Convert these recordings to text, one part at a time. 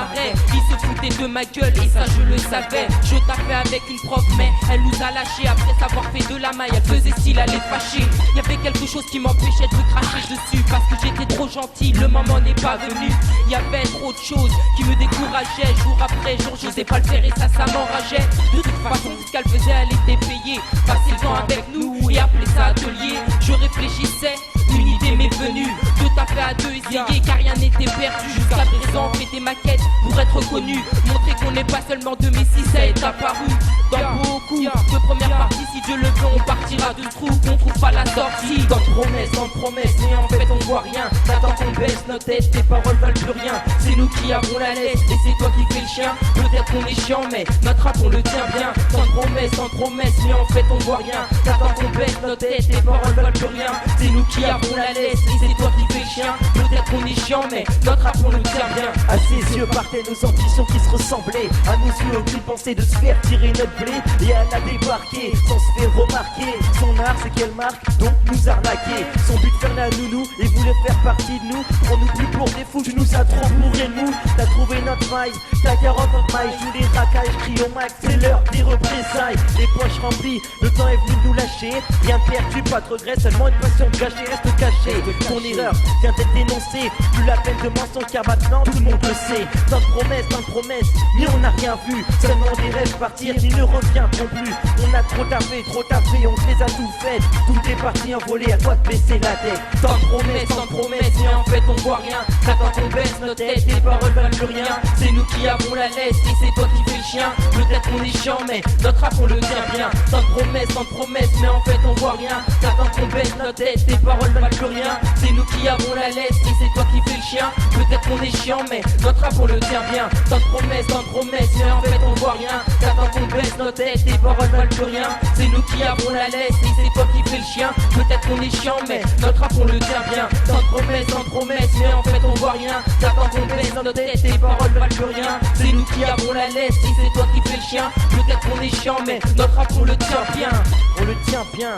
marrait. Ils se foutaient de ma gueule et ça je le savais. Je tapais avec une prof mais elle nous a lâchés. Après s'avoir fait de la maille, elle faisait style à les fâcher. Y'avait quelque chose qui m'empêchait de cracher dessus. Parce que j'étais trop gentil, le moment n'est pas venu. Y'avait trop de choses qui me décourageaient. Jour après jour, j'osais pas le faire et ça m'enrageait. De toute façon, ce qu'elle faisait, elle était payée. Passer le temps avec nous et appeler ça atelier. Je réfléchissais, une idée m'est venue. De taper à deux, essayer car rien n'était perdu. Jusqu'à présent, on fait des maquettes pour être reconnu. Montrer qu'on n'est pas seulement deux mais si ça est apparu. Dans beaucoup de premières parties, si Dieu le veut, on partira de ce trou qu'on trouve pas la sortie. Tant de promesses, mais en fait on voit rien. T'attends qu'on baisse nos têtes, tes paroles valent plus rien. C'est nous qui avons la laisse et c'est toi qui fais le chien. Peut-être qu'on est chiant mais notre rap on le tient bien. Tant de promesses, mais en fait on voit rien. T'attends qu'on baisse nos têtes, tes paroles valent plus rien. C'est nous qui avons la laisse et c'est toi qui fais le chien. Peut-être qu'on est chiant mais notre rap on le tient bien. À ses yeux partaient nos ambitions qui se ressemblaient. À nos yeux aucune pensée de se faire tirer notre blé. Et elle a débarqué sans se faire remarquer. Son art c'est qu'elle marque, donc nous arnaquer. Son but faire la nounou et voulait faire partie de nous. Prends-nous plus pour des fous, tu nous as trop bourré de mou. T'as trouvé notre maille, ta carotte en maille. Joue les racailles, crie au max, c'est l'heure des représailles. Les poches remplies, le temps est venu de nous lâcher. Rien perdu, pas de regret, seulement une passion gâchée. Reste caché, ton erreur vient d'être dénoncée. Plus la peine de mensonge car maintenant tout le monde le sait. Tant de promesses, mais on n'a rien vu. Seulement des rêves partir, ils ne reviendront plus. On a trop tapé, on se les a tout faites. Tout est parti envolé, à toi de baisser la tête. Tant de promesses, mais en fait on voit rien. T'attends qu'on baisse nos têtes, tes paroles valent plus rien. C'est nous qui avons la laisse et c'est toi qui fais le chien. Peut-être qu'on est chiant mais notre rap on le tient bien. Tant de promesses, mais en fait on voit rien. T'attends qu'on baisse nos têtes, tes paroles valent plus rien. C'est nous qui avons la laisse et c'est toi qui fais le chien. Peut-être qu'on est chiant mais notre rap on le tient bien. Tant de promesses, mais en fait on voit rien. T'attends qu'on baisse nos têtes, tes paroles valent plus rien. C'est nous qui avons la laisse et c'est toi qui fais le chien. Peut-être qu'on est chiant mais notre rap on le tient bien. Tant de promesses, mais en fait on voit rien. T'attends qu'on baisse nos têtes, tes paroles valent plus rien. C'est nous qui avons la laisse et c'est toi qui fais le chien. Peut-être qu'on est chiant mais notre rap on le tient bien. On le tient bien.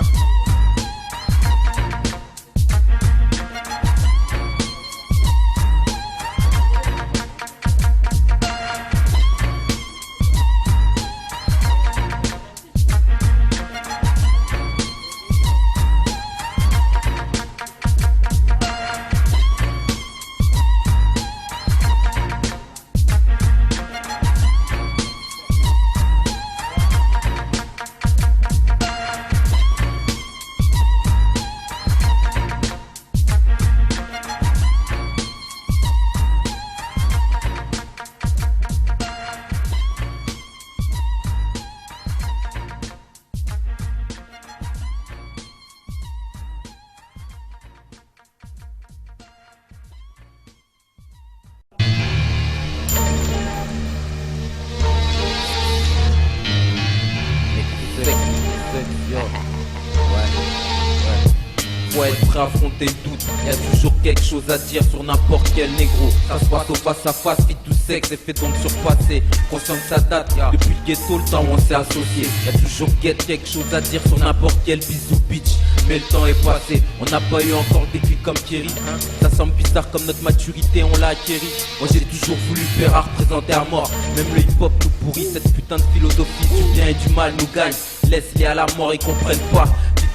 Faut être prêt à affronter le doute. Y'a toujours quelque chose à dire sur n'importe quel négro. Ça se passe au face à face, vite tout sexe et fait donc surpasser. Conscient que ça date, depuis le ghetto, le temps où on s'est associé. Y'a toujours quelque chose à dire sur n'importe quel bisou bitch. Mais le temps est passé, on n'a pas eu encore des clics comme Kerry. Ça semble bizarre comme notre maturité, on l'a acquéri. Moi j'ai toujours voulu faire à représenter à mort. Même le hip hop tout pourri, cette putain de philosophie du bien et du mal nous gagne. Laisse-les à la mort, ils comprennent pas.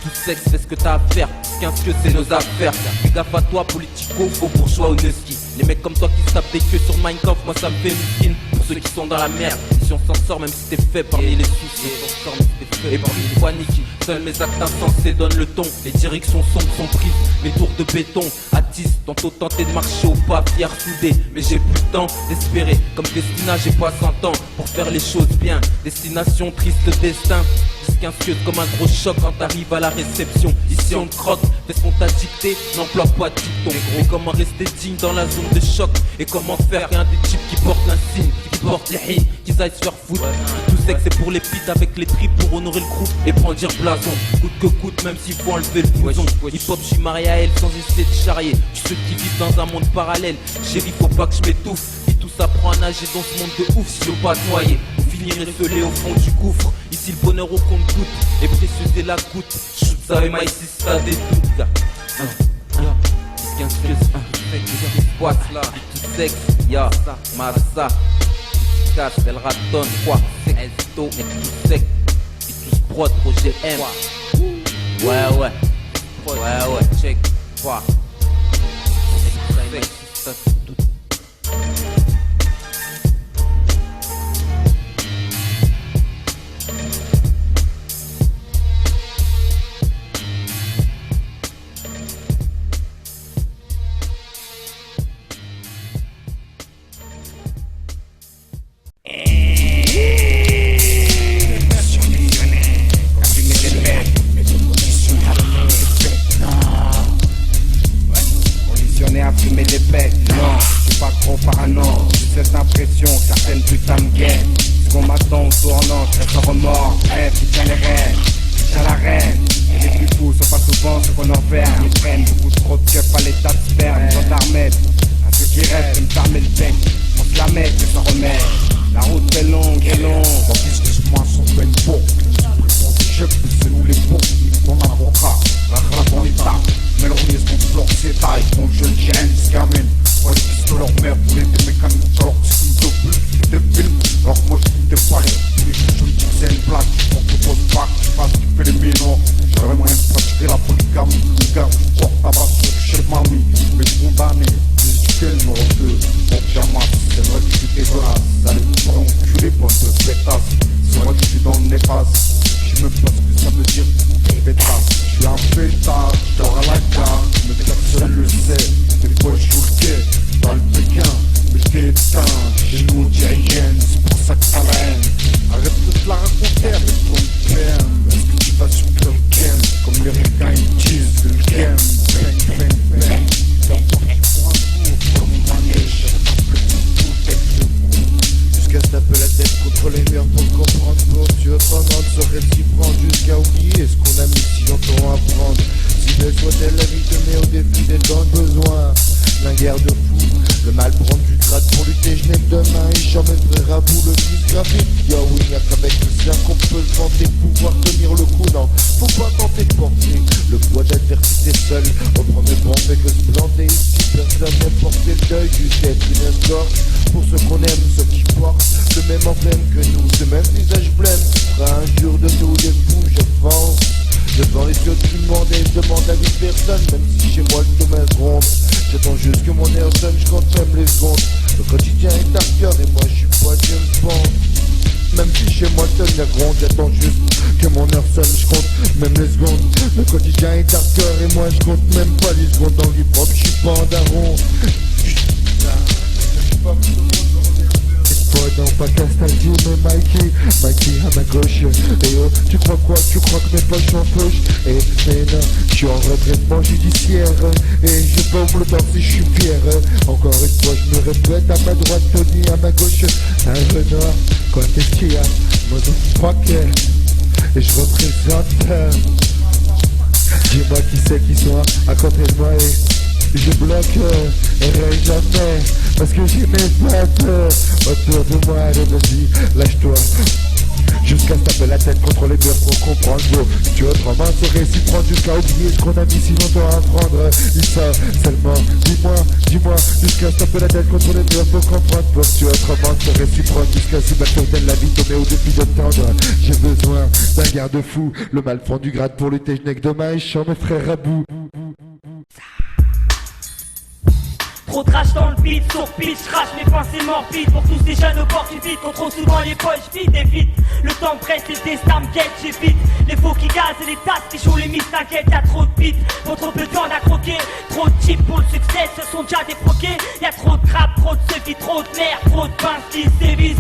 Tout sexe, fais ce que t'as à faire, puisqu'un que c'est nos affaires. Fais gaffe à toi, politico, faux bourgeois ou ski. Les mecs comme toi qui se tapent des queues sur Minecraft, moi ça me fait miskin. Pour ceux qui sont dans la merde, si on s'en sort même si t'es fait parmi les soucis, on s'en sort même si t'es fait et parmi les paniques. Seuls mes actes insensés donnent le ton. Les directions sombres sont prises, mes tours de béton attissent. Tantôt tenté de marcher au pas, fier soudé. Mais j'ai plus le temps d'espérer. Comme Destina, j'ai pas 100 ans pour faire les choses bien. Destination, triste destin. Disque comme un gros choc quand t'arrives à la réception. Ici on te croque, fais ce qu'on t'a dicté, n'emploie pas de dicton. Mais comment rester digne dans la zone de choc? Et comment faire qu'un des types qui porte l'insigne, qui porte les hits, qu'ils aillent se faire foutre. Tout sait que c'est pour les pits avec les tripes pour honorer le groupe et brandir blason. Coûte que coûte, même s'il faut enlever le bouson. Hip hop, j'suis marié à elle sans essayer de charrier. Ceux qui vivent dans un monde parallèle, chérie, faut pas que je m'étouffe. Et tout ça prend à nager dans ce monde de ouf si je veux pas te noyer. Finir esselé au fond du gouffre. Ici le bonheur au compte-goutte et précieux et la goutte. Shoot ça et maïs si t'as des doutes. Qu'est-ce qu'un stress, qu'est-ce qui se passe là? Tout sexe, ya, massa, casse, elle ratonne, quoi, esto, et tout sec, et tout prod, projet M. Ouais, check, quoi, ça c'est tout. Fumer des bêtes, non, je suis pas trop parano. J'ai cette impression, certaines putains me guettent. Ce qu'on m'attend au tournant, je reste en remords. Rêve qui tient les rênes, qui tient la reine. Et les plus fous sont pas souvent ceux qu'on enferme. Ils prennent beaucoup trop de keufs à l'état de sperme. Quand t'armètes, à ceux qui rêvent de me fermer le bec. On se la met, que ça remet. La route est longue et longue. Mon excuse-moi, son peine pour. Je c'est nous les bons, ton avocat, la grave dans l'état. Mais le rouillé se bloque ses tailles, donc je le gêne, se gamine. Ouais, les fils de leur mère voulaient des mécaniques, alors que c'est une double, des films. Alors que moi je suis des pareils, tous les jours je me dis que c'est une blague. Pour que je pose pas, que je fasse kiffer les millions. J'aurais moyen de pratiquer la polygamie. Le gars, je porte tabac sur le chef mamie. Mais je suis condamné, plus éduqué le numéro 2. Pour que j'amasse, c'est vrai que je suis dégueulasse. Allez, tu prends enculé, bonne de pétasse. C'est vrai que je suis dans le néfaste. Je sais même pas ce que ça veut dire, pétasse. Je suis un pétard, je dors à la gare. Mais personne le sait, des fois je joue le quai. Dans le Pékin, mais je t'éteins. Chez nous on dit rien, c'est pour ça que ça la haine. Arrête de te la raconter avec ton PM. Est-ce que tu vas sur le game? Comme les requins ils disent que le game. Bang, bang, bang. T'es encore pour un tour, comme un manège. Jusqu'à se taper la tête contre les murs pour comprendre. Pour Dieu, pendant de se réciprendre jusqu'à oublier ce qu'on a mis si longtemps à prendre. Si belle soit-elle la vie te met au défi des temps de besoin. La guerre de fou, le mal prendre du grade pour lutter, je n'ai demain. Et j'en mettrai à bout le plus graphique. Yo oui, y'a qu'avec le sien qu'on peut se vanter, pouvoir tenir le coup. Non, faut pas tenter de porter le poids d'adversité seul. Au premier plan, on fait que se planter. Ici, personne n'est porté le deuil juste d'être une escorte. Pour ceux qu'on aime, ceux qui portent le même emblème que nous, ce même visage blême. Fera un jour de nous les fous, je pense. Devant les yeux de tout le monde et je demande à vie personne. Même si chez moi le domaine gronde, j'attends juste que mon air sonne, je compte même les secondes. Le quotidien est à cœur et moi je suis pas James Bond. Même si chez moi le tonne gronde, j'attends juste que mon heure sonne, je compte même les secondes. Le quotidien est à cœur et moi je compte même pas les secondes. Dans l'hip-hop je suis pas un daron. Non pas Castaldi mais Mikey à ma gauche. Et oh, tu crois quoi? Tu crois que mes poches sont poches? Et mais non, je suis en retraitement judiciaire. Et je peux me le temps si je suis fier. Encore une fois je me répète, à ma droite Tony, à ma gauche un Renoir. Quoi qu'est-ce qu'il y a? Motherfucker. Et je représente. Dis-moi qui c'est qui sont à côté de moi et je bloque et jamais parce que j'ai mes potes autour de moi. Allez vas-y, lâche-toi jusqu'à se taper la tête contre les murs pour comprendre. Tu autrement se réciproque jusqu'à oublier ce qu'on a mis si longtemps à prendre. Il sort seulement, dis-moi jusqu'à se taper la tête contre les murs pour comprendre. Tu autrement se réciproque jusqu'à se battre la vie tombée au défi de tendre. J'ai besoin d'un garde-fou, le mal fond du grade pour lutter, je n'ai que demain et je chante mes frères à bout. Trop de rage dans le beat, sur pitch, rage mes pensées morbides. Pour tous ces jeunes opportunistes, qu'on trop souvent les poches vides et vite. Le temps presse, les destins me guettent, j'évite les faux qui gazent et les tasses qui jouent les mises, t'inquiète, y'a trop de beats. Pour trop peu de viande à croquer, trop de types pour le succès, se sont déjà défroqués. Y'a trop de crap, trop de sevis, trop de merde, trop de pinces qui sévissent.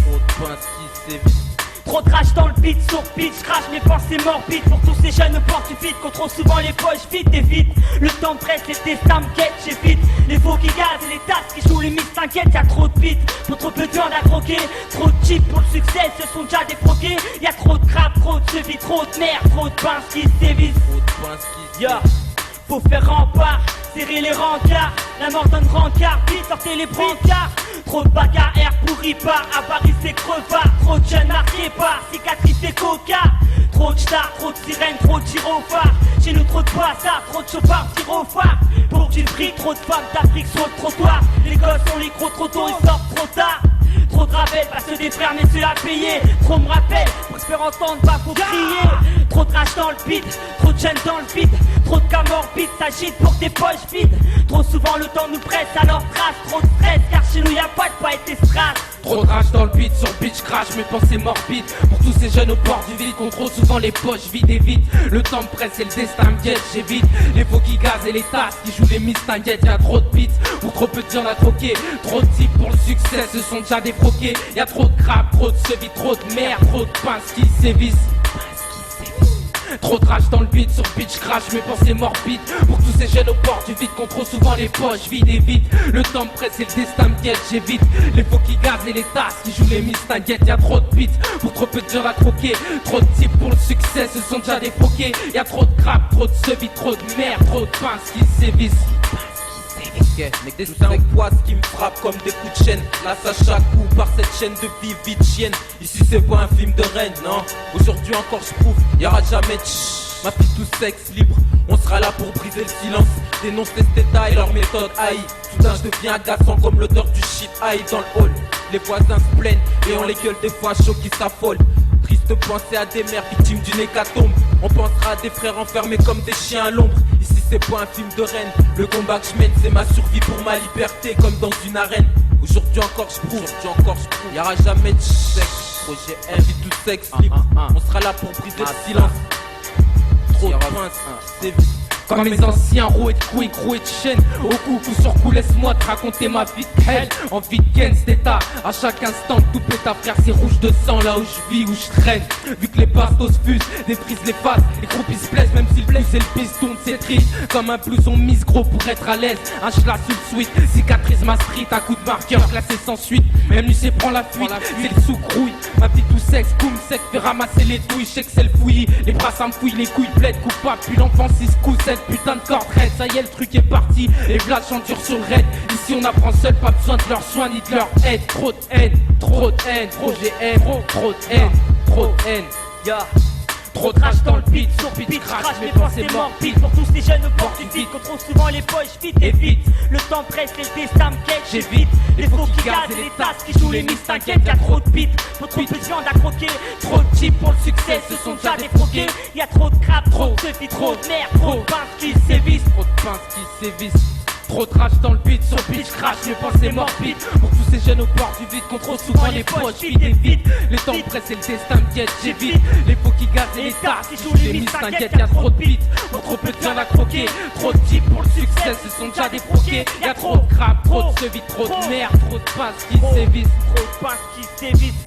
Trop de rage dans le beat, sur pitch, rage mes pensées morbides. Pour tous ces jeunes opportunistes, qu'on trop souvent les poches vides et vite. Le temps presse, les destins me guettent, j'évite les faux qui gazent et les tasses qui jouent les mises, t'inquiète, y'a trop de beats. Pour trop peu de viande à croquer, trop de types pour le succès, se sont déjà défroqués. Y'a trop de crap, trop de sevis, trop de merde, trop de pinces qui sévissent. Yeah. faut faire rempart, serrer les rencarts, la mort donne rencard, vite sortez les brancards. Trop de bagarres, air pourri pas, à Paris c'est crevard, trop de jeunes marqués par cicatrices et coca. Trop de stars, trop de sirènes, trop de gyrophares. Chez nous trop de hasard, trop de chauffards, gyrophares. Pour du fric, trop de femmes d'Afrique sur le trottoir. Les gosses ont les gros trop tôt, ils sortent trop tard. Trop de rappels, pas ceux des frères mais ceux à payer. Trop me rappelle, pour se faire entendre, bah faut crier. Trop de rage dans le beat, trop de jeunes dans le vide. Trop de cas morbides, s'agite pour tes poches vides. Trop souvent le temps nous presse, alors trace. Trop de stress, car chez nous y'a pas de paille et strass. Trop de rage dans le beat, sur bitch crash, mes pensées morbides. Pour tous ces jeunes au bord du vide, qu'on trop souvent les poches vides et vides. Le temps me presse et le destin me guette, j'évite les faux qui gazent et les tasses qui jouent les miss, t'inquiète, y'a trop de beats, ou trop peu de gens à troquer. Trop de types pour le succès, se sont déjà défroqués. Y'a trop de crap, trop de sevis, trop de merde, trop de pinces qui sévissent. Trop de rage dans le beat, sur bitch crash, mes pensées morbides. Pour tous ces jeunes au bord du vide, qu'on trop souvent les poches vides et vides. Le temps me presse et le destin me guette, j'évite les faux qui gazent et les tasses qui jouent les miss, t'inquiète, y'a trop de beats, pour trop peu de gens à croquer. Trop de types pour le succès, se sont déjà défroqués. Y'a trop de crap, trop de sevis, trop de merde, trop de pinces qui sévissent. Destin au poids qui me frappe comme des coups de chaîne. Là ça chaque coup par cette chaîne de vie vite chienne. Ici c'est pas un film de reine, non. Aujourd'hui encore je prouve, y'aura jamais de chut. Ma fille tout sexe libre, on sera là pour briser le silence. Dénonce les états et leur méthode haï. Soudain je deviens agaçant comme l'odeur du shit haï dans le hall. Les voisins se plaignent et on les gueule des fois chaud qui s'affolent. Triste de penser à des mères victimes d'une hécatombe. On pensera à des frères enfermés comme des chiens à l'ombre. Ici c'est pas un film de reine. Le combat que je mène c'est ma survie pour ma liberté comme dans une arène. Aujourd'hui encore je prouve, y'aura jamais de sexe. Projet M, vie tout sexe libre. On sera là pour briser le silence. Trop de pinces, c'est vite. Comme mes anciens roués de couilles, roués de chaînes. Au coup sur coup, laisse-moi te raconter ma vie de hell. Envie de ken, cet état, à chaque instant, tout péta frère, c'est rouge de sang là où je vis, où je traîne. Vu que les bastos fusent, défrisent les faces, les groupies se blessent, même si le blesse et le piston, c'est triste. Comme un blouson mise gros pour être à l'aise, un schla sous le suite, cicatrice ma street, un coup de marqueur classé sans suite. Même lui c'est prend la fuite, c'est le sous-crouille. Ma petite tout sexe, coum sec, fait ramasser les douilles, je sais que c'est le fouillis. Les bras ça me fouille, les couilles bled, coupable, puis l'enfant 6 coups, putain de corde raide, ça y est le truc est parti. Les blagues chantent dur sur le raid. Ici on apprend seul, pas besoin de leur soin ni de leur aide. Trop de haine, trop de haine, trop GM, trop de haine, trop de haine. Yeah. Trop de rage dans le beat, sur beat crash, mes pensées morbides. Pour tous ces jeunes au bord du vide, qu'on trouve souvent les poches vides et vite. Le temps presse et le destin me guette, j'évite les faux qui gazent et les tasses qui jouent les miss, t'inquiète, y'a trop de beats. Faut trop de viande à croquer, trop de types pour le succès, se sont déjà défroqués. Y'a trop de crap, trop de sevis, trop de merde, trop de pinces qui sévissent. Trop de pinces qui sévissent. Trop de rage dans le beat, sur bitch crash, mes pensées morbides. Pour tous ces jeunes au bord du vide, qu'on trop souvent les poches vides et vides. Les temps pressent et le destin me guette, j'évite les faux qui gazent et les tasses qui jouent les miss, t'inquiète, y'a trop de beats, pour trop peu de viande à croquer. Trop de types pour le succès, se sont déjà défroqués. Y'a trop de crap, trop de sevis, trop de merde, trop de pinces qui sévissent. Trop de pinces qui sévissent.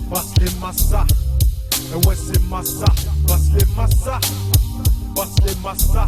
Passe les massas, ouais c'est massa, passe les massas,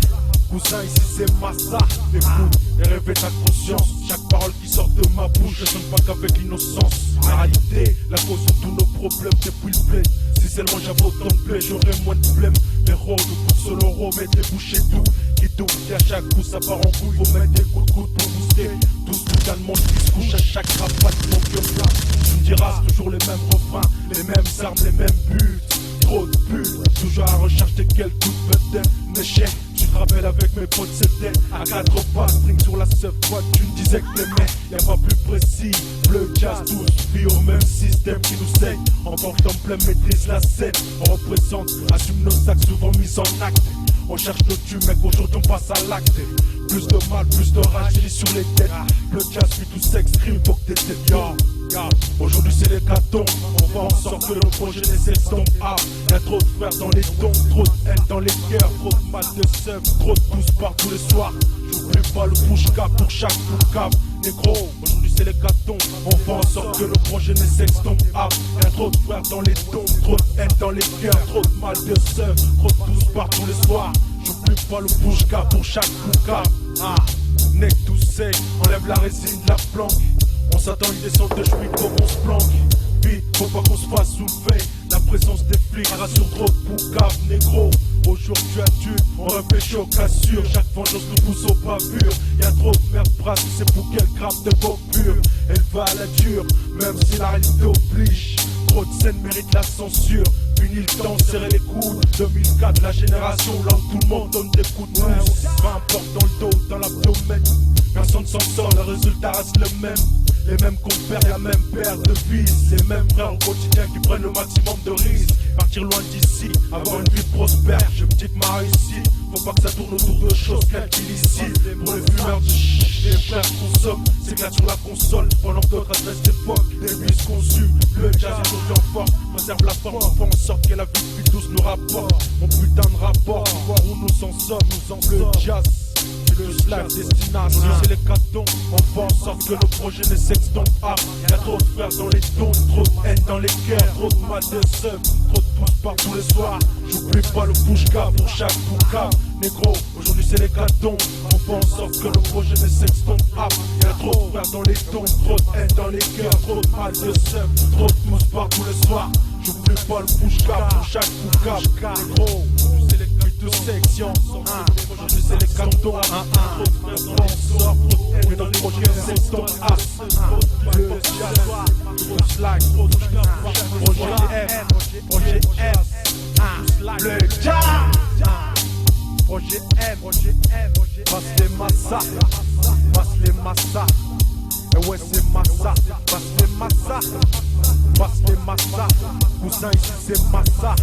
cousin ici c'est massa. Écoute et réveille ta conscience, chaque parole qui sort de ma bouche ne sonne pas qu'avec l'innocence. La réalité, la cause de tous nos problèmes depuis le blé. Si seulement j'avais autant de blé, j'aurais moins de blême. Les rôles pour ce l'euro, mais des bouchées tout. Qui double, qui à chaque coup ça part en couille. Faut mettre des coups de coude pour booster. Tout ce putain de monde qui se couche à chaque rapat de mon vieux plat. Tu me diras, c'est toujours les mêmes refrains, les mêmes armes, les mêmes buts. Trop de buts, toujours à recherche de quelques coups de vedette. N'échec, tu te rappelles avec mes potes c'était à 4 pas, string sur la seule fois. Tu me disais que t'aimais, y'a pas plus précis. Bleu, jazz, tous, vie au même système qui nous saigne. En porte d'emblème, maîtrise la scène. On représente, assume nos sacs souvent mis en acte. On cherche nos tubes, mec, aujourd'hui on passe à l'acte. Plus de mal, plus de rage, j'ai sur les têtes. Le jazz, puis tout sexe, crime, faut que t'es têtes. Aujourd'hui c'est l'hécatombe, on va en sortir le projet des estompes. Y'a trop de frères dans les dons, trop de haine dans les cœurs, trop de mal de seum, trop de pouces par tous les soirs. J'oublie pas le push-cap pour chaque coup cap. Négro, aujourd'hui c'est l'hécatombe. On fait en sorte que nos projets ne s'extombent. Y'a trop de frères dans les tombes, trop de haine dans les cœurs, trop de mal de sœurs, trop de douce partout les soirs. J'oublie pas le bouche-cas pour chaque bouca. Nec tout sec, enlève la résine de la planque. On s'attend une descente de cheville pour qu'on se planque. Vite, faut pas qu'on se fasse soulever. La présence des flics rassure trop de boucaves, négro. Aujourd'hui à tu, on réfléchit aux cassures. Chaque vengeance nous pousse aux bavures. Y'a trop de merde brasse, c'est pour qu'elle grappe de beaux purs. Elle va à la dure, même si la réalité oblige. Trop de scènes méritent la censure. Fini le temps, serrer les coudes. 2004, la génération là où tout le monde donne des coups de pouce. 20 portes dans le dos, dans l'abdomen. Personne s'en sort, le résultat reste le même. Les mêmes compères, la même paire de fils. Les mêmes frères au quotidien qui prennent le maximum de risques. Partir loin d'ici, avoir une vie prospère. Je me dis que ma réussite, faut pas que ça tourne autour de choses qu'illicites. Pour les fumeurs de les frères consomment, s'éclatent sur la console. Pendant que d'autres adressent l'époque, les vies se consument. Le jazz est aujourd'hui en forme, préserve la forme. On fait en sorte que la vie plus douce nous rapporte. Mon putain de rapport, voir où nous en sommes, nous en le jazz. Le slack destination, c'est l'hécatombe. On fait en sorte que nos projets ne s'extombent pas. Y'a trop de frères dans les tombes, trop de haine dans les cœurs, trop de mal de seum, trop de pouces partout les soirs. J'oublie pas le bouche-cas pour chaque bouca. Négro, aujourd'hui c'est l'hécatombe. On fait en sorte que nos projets ne s'extombent pas. Y'a trop de frères dans les tombes, trop de haine dans les cœurs, trop de mal de seum, trop de pouces partout les soirs. J'oublie pas le bouche-cas pour chaque bouca. Négro, c'est les de section. Aujourd'hui c'est les cantons. On sort, mais dans les projets c'est ton as. Le jazz, le slack, projet M, projet S. Le jazz, projet M, passe les massas, passe les massas. Et ouais c'est massa, passe les massas, passe les massas. Cousin ici c'est massa.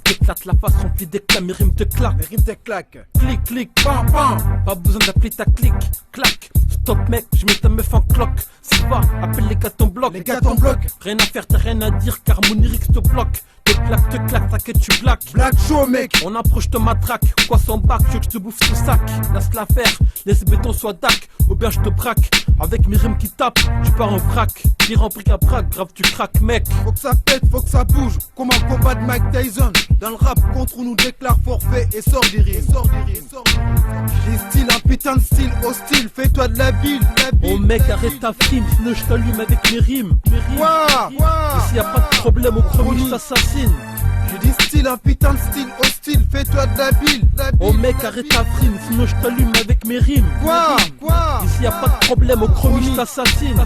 T'éclates la face remplie d'éclats, mes rimes te claquent. Mes rimes te claquent. Clic, clic, pam, pam. Pas besoin d'appeler ta clic, clac. Stop mec, je mets ta meuf en cloque. Silva, appelle les gars ton bloc. Les gars ton bloc. Rien à faire, t'as rien à dire car mon lyrics te bloque. Te claque, t'inquiète, tu black. Black show mec. On approche, te matraque. Quoi sans bac, tu veux que je te bouffe ce sac. Laisse-la faire, laisse béton soit dac. Ou bien je te braque. Avec mes rimes qui tapent, tu pars en vrac. Tire en bric-à-brac, grave tu craques mec. Faut que ça pète, faut que ça bouge. Comme un combat de Mike Tyson. Dans le rap, contre nous déclare forfait et sort des rimes. J'ai style, un putain de style hostile. Fais-toi de la bile. Oh mec, arrête ta frime, sinon je t'allume avec mes rimes. Ouah. Et s'il y a pas de problème au premier, je t'assassine. J'ai dit style, un putain de style hostile. Fais-toi de la bile. Oh mec, arrête ta frime, sinon je t'allume avec mes rimes. Quoi? Et s'il y a pas de problème au chromie, je t'assassine.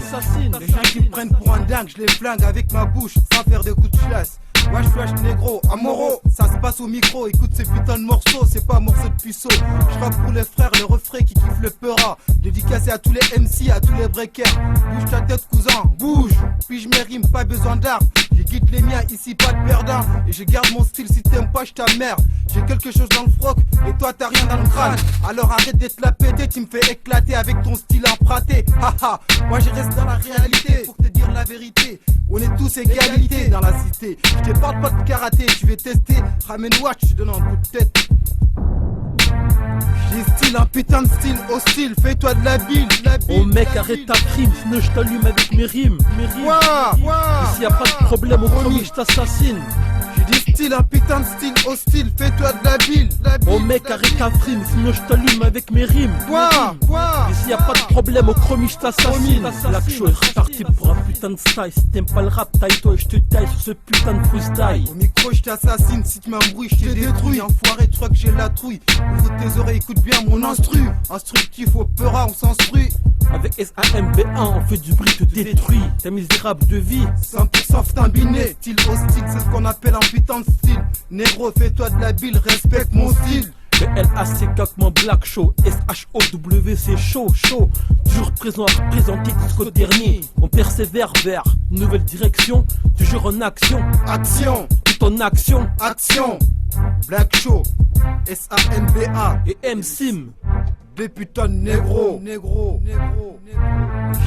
Les gens qui me prennent pour un dingue, je les flingue avec ma bouche, sans faire de coups de chasse. Wesh négro, amoro, ça se passe au micro, écoute ces putains de morceaux, c'est pas un morceau de puceau. Je rappe pour les frères, les refrains qui kiffent le peura. Dédicacé à tous les MC, à tous les breakers. Bouge ta tête cousin, bouge, puis je mes rimes, pas besoin d'armes. J'ai guide les miens, ici pas de perdant. Et je garde mon style, si t'aimes pas je t'emmerde. J'ai quelque chose dans le froc, et toi t'as rien dans le crâne. Alors arrête d'être la pété, tu me fais éclater avec ton style emprunté. Haha, moi je reste dans la réalité, pour te dire la vérité. On est tous égalité dans la cité. Je te parle pas de karaté, tu vais tester. Ramène watch, je te donne un coup de tête. J'ai style, un putain de style hostile, fais-toi de la bile. Oh mec, arrête ta prime, sinon je t'allume avec mes rimes. Ouah. Et s'il y a pas de problème au premier, je t'assassine. J'ai dit style, un putain de style hostile, fais-toi de la bile. Oh mec, arrête ta prime, sinon je t'allume avec mes rimes. Quoi? Et s'il y a pas de problème au chromie, je t'assassine. Black Show est reparti pour un putain de style. Si t'aimes pas le rap, taille-toi et je te taille sur ce putain de freestyle. Au micro, je t'assassine, si tu m'embrouilles, je te détruis. Enfoiré, tu crois que j'ai la trouille. Ouvre tes oreilles, écoute bien mon instru. Instructif au peura, on s'instruit. Avec SAMB1, on fait du bruit, te détruit. T'es misérable de vie. 100% ftambiné, style hostile, c'est ce qu'on appelle un putain de style. Négro, fais-toi de la bile, respecte mon style. BLACK comme mon Black Show, SHOW c'est chaud, chaud. Toujours présent à représenter jusqu'au dernier. On persévère vers une nouvelle direction, toujours en action. Action, tout en action. Action, Black Show, SAMBA et MSIM. des putains de négros.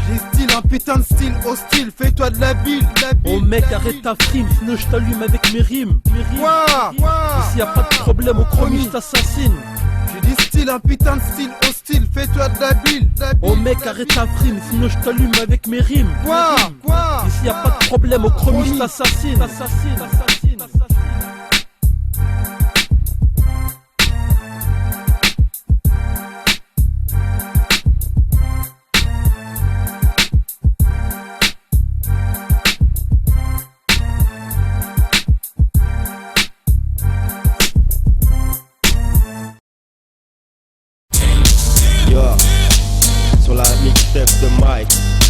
J'ai style, un putain de style hostile, fais-toi de la bile. Oh mec, arrête ta frime, sinon je t'allume avec mes rimes. Quoi? S'il y a pas de problème au chromie, je t'assassine. J'ai dit style, un putain de style hostile, fais-toi de la bile. Oh mec, arrête ta frime, sinon je t'allume avec mes rimes. Quoi? Et s'il y a pas de problème au chromie, je t'assassine. Sur la mixtape de Mike,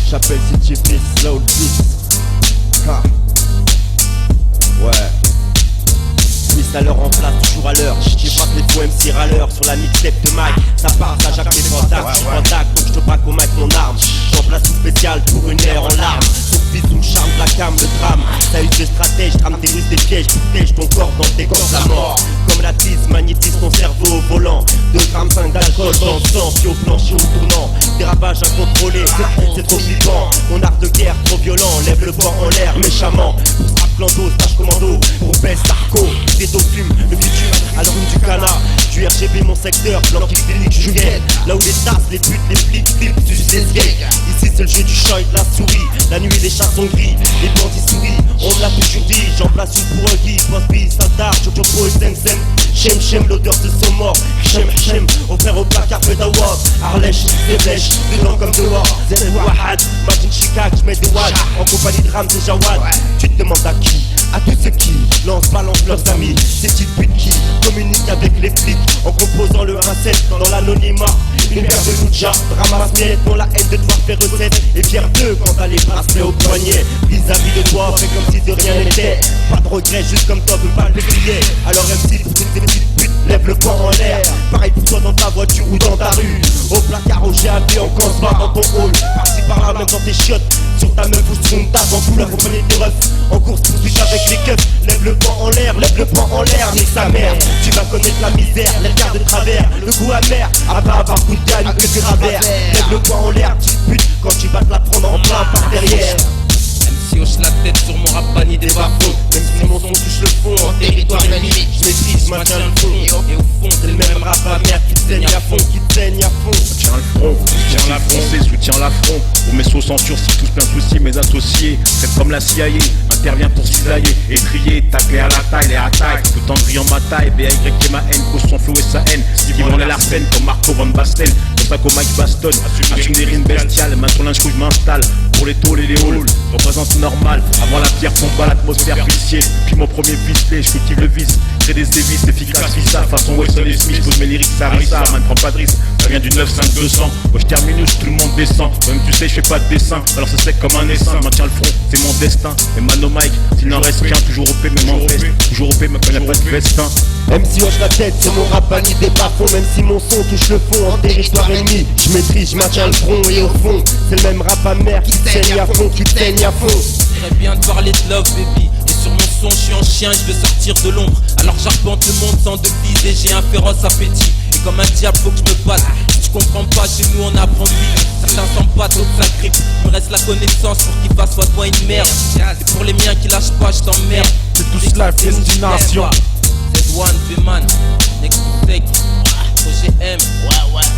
j'appelle City Beats, Loud Beats. Ha. Ouais. Smith à l'heure en place, toujours à l'heure. J'ai frappe les faux MC râleurs sur la mixtape de Mike. Ça part, ça Jacques les fantasmes. Je contact, donc je te braque au mic mon arme. J'en place tout spécial pour une heure en larmes. Sauf bisous, le charme, la cam, le drame. T'as eu des stratèges, trame des ruses, des pièges. Protège ton corps dans tes corps la mort. Comme la tise, magnétise ton cerveau au volant. 2 grammes 5 d'alcool dans le sang, puis au plancher au tournant. Dérapage incontrôlé, c'est trop flippant. Mon art de guerre trop violent, lève le vent en l'air méchamment. Pour strap clando, stage commando, pour baisse Sarko. Des dos fume, le bitume, à l'orine du canard. Du RGB mon secteur, blanc qui clinique, je guette. Là où les tasses, les putes, les flics, flips, tu sais ici c'est le jeu du chat et de la souris. La nuit les chats sont gris, les bandits souris. On me l'a toujours dit, j'en place une pour un guide. Waspi, Saldar, Jojo, SMSM. Shem, l'odeur de son mort. Shem, au frère au placard, feu d'Awad. Arlèche, des flèches, dedans comme dehors. Z Wahad, Majin Chicago, j'mets des wads. En compagnie de Ram, c'est Jawad. Tu te demandes à qui? À tous ceux qui balance leurs amis. Ces petites putes qui communiquent avec les flics en composant le 1-7 dans l'anonymat. Une paire de Lucha, ramasse miette pour la haine de devoir faire recette. Et fier d'eux quand t'as les bracelets au poignet. Vis-à-vis de toi, fais comme si de rien n'était. Pas de regret, juste comme toi, veux pas le plier. Alors MC, pour toutes ces petites putes, lève le poing en l'air. Pareil pour toi dans ta voiture ou dans ta rue. Au placard, au GAB, en constat dans ton hall. Par-ci par-là, même dans tes chiottes. Sur ta meuf ou sur une table en couleur, compagnie des refs. En course poursuite avec les keufs. Lève le poing en l'air, nique sa mère. Tu vas connaître la misère, les regards de travers. Le goût amer, avoir coup de gagne que de travers. Lève le poing en l'air, petite pute. Quand tu vas te la prendre en plein par derrière. MC hoche la tête sur mon rap banni des bas-fonds. Même si mon son touche le fond en territoire ennemi, je maîtrise, je maintiens le fond. Et au fond, c'est le même rap à merde qui te saigne à fond, Soutiens le front, soutiens la français, soutiens la front. Pour mes sauces censure, si tous plein de soucis, mes associés. Traite comme la CIA, intervient pour cisailler et trier, taper à la taille, les attaques. Tout en criant ma taille, BAY et ma haine, cause son flow et sa haine. Steve Van Larsen comme Marco Van Basten. Comme ça qu'au Mike Baston, assume des rimes bestiales. Main sur linge rouge, je m'installe. Pour les tôles et les halls, représente normal. Avant la pierre tombe à l'atmosphère viciée. Puis mon premier pistolet, je cultive le vice. Crée des sévices efficaces, ça façon Weston et Smith. Pose mes lyrics, ça arrive ça, man, prends pas de risque. Ça vient du 9-5-200. Moi je termine, tout le monde descend. Même tu sais, je fais pas de dessin. Alors c'est sec comme un essaim. Maintiens le front, c'est mon destin. Et Mano Mike, s'il n'en reste qu'un, toujours OP, même en veste. Toujours OP, même quand y'a pas de vestin. MC hoche la tête, c'est mon rap banni des bas-fonds. Même si mon son touche le fond en territoire ennemi, je maîtrise, je maintiens le front. Et au fond, c'est le même rap amer qui saigne à fond, qui saigne à fond. J'aimerais bien te parler de love baby. Et sur mon son je suis un chien et je veux sortir de l'ombre. Alors j'arpente le monde sans devise et j'ai un féroce appétit. Et comme un diable faut que je me batte. Si tu comprends pas, chez nous on apprend vite. Certains s'en battent, d'autres ça grippe. Il me reste la connaissance pour qu'il fasse soit toi une merde. Et pour les miens qui lâchent pas, je t'emmerde. C'est tous la destination. Z1, V-Man, Next to Tech, OGM,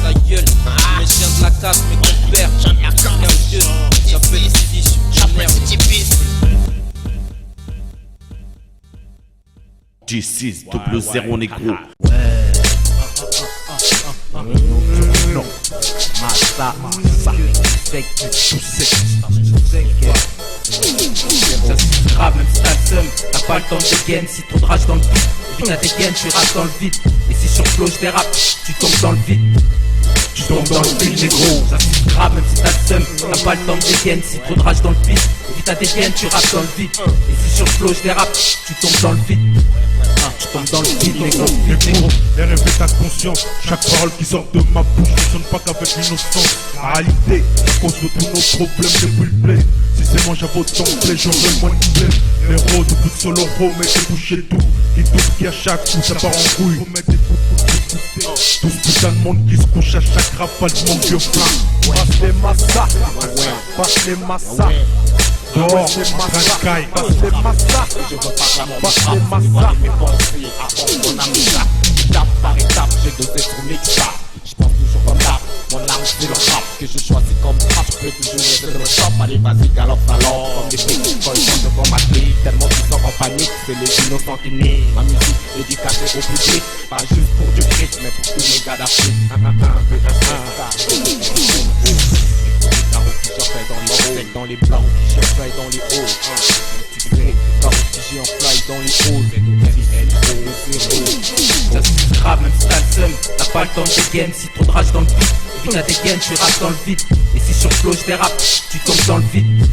ta gueule, mes chiens de la casse, mes compères, 15 yeux, j'appelle ici, je suis merde. G6, 00 négro. Non, massa, sec, tout sec. Ça c'est grave, même si t'as le seum, t'as pas le temps de dégaine. Si trop de rage dans le vide, puis t'as des gaines, tu rates dans le vide. Et si sur flow je dérape, tu tombes dans le vide. Tu tombes dans le vide, négro. Ça c'est grave, même si t'as le seum, t'as pas le temps de dégaine. Si trop de rage dans le vide, puis t'as des gaines, tu rates dans le vide. Et si sur flow je dérape, tu tombes dans le vide. Tu tombes dans le vide, négro. Et répète ta conscience. Chaque parole qui sort de ma bouche ne sonne pas qu'avec l'innocence. La réalité, à cause de tous nos problèmes depuis le blé. Si c'est moi j'avais autant de blé, j'aurais moins de blé. Héros de foot solo, mais j'ai touché tout. Qui doute qui à chaque coup ça part en couille. Faut mettre des coups. Tout ce putain de monde qui se couche à chaque rafale de mon vieux flingue. Passe les massas, passe les massas. Dehors, racaille, passe les massas. Passe les massas. Mes pensées avant mon amisa. Étape par étape, j'ai dosé pour mixa. J'pense toujours comme là, mon arme c'est le rap que je choisis comme rap. Je peux toujours rester dans le top, allez vas-y galope talent. Comme des petits quand ils sont devant ma clé. Tellement qu'ils sont en panique, c'est les innocents qui nient. Ma musique dédicacée au public, pas juste pour du fric, mais pour tous les gars d'Afrique. Dans les blancs, qui fly dans les hauts. J'ai en fly dans les halls. Ça c'est grave même si t'as le seum. T'as pas le temps de dégaine, si trop de rage dans le beat. Et puis t'as des gaines, tu rappes dans le vide. Et si sur flow je dérape, tu tombes dans le vide.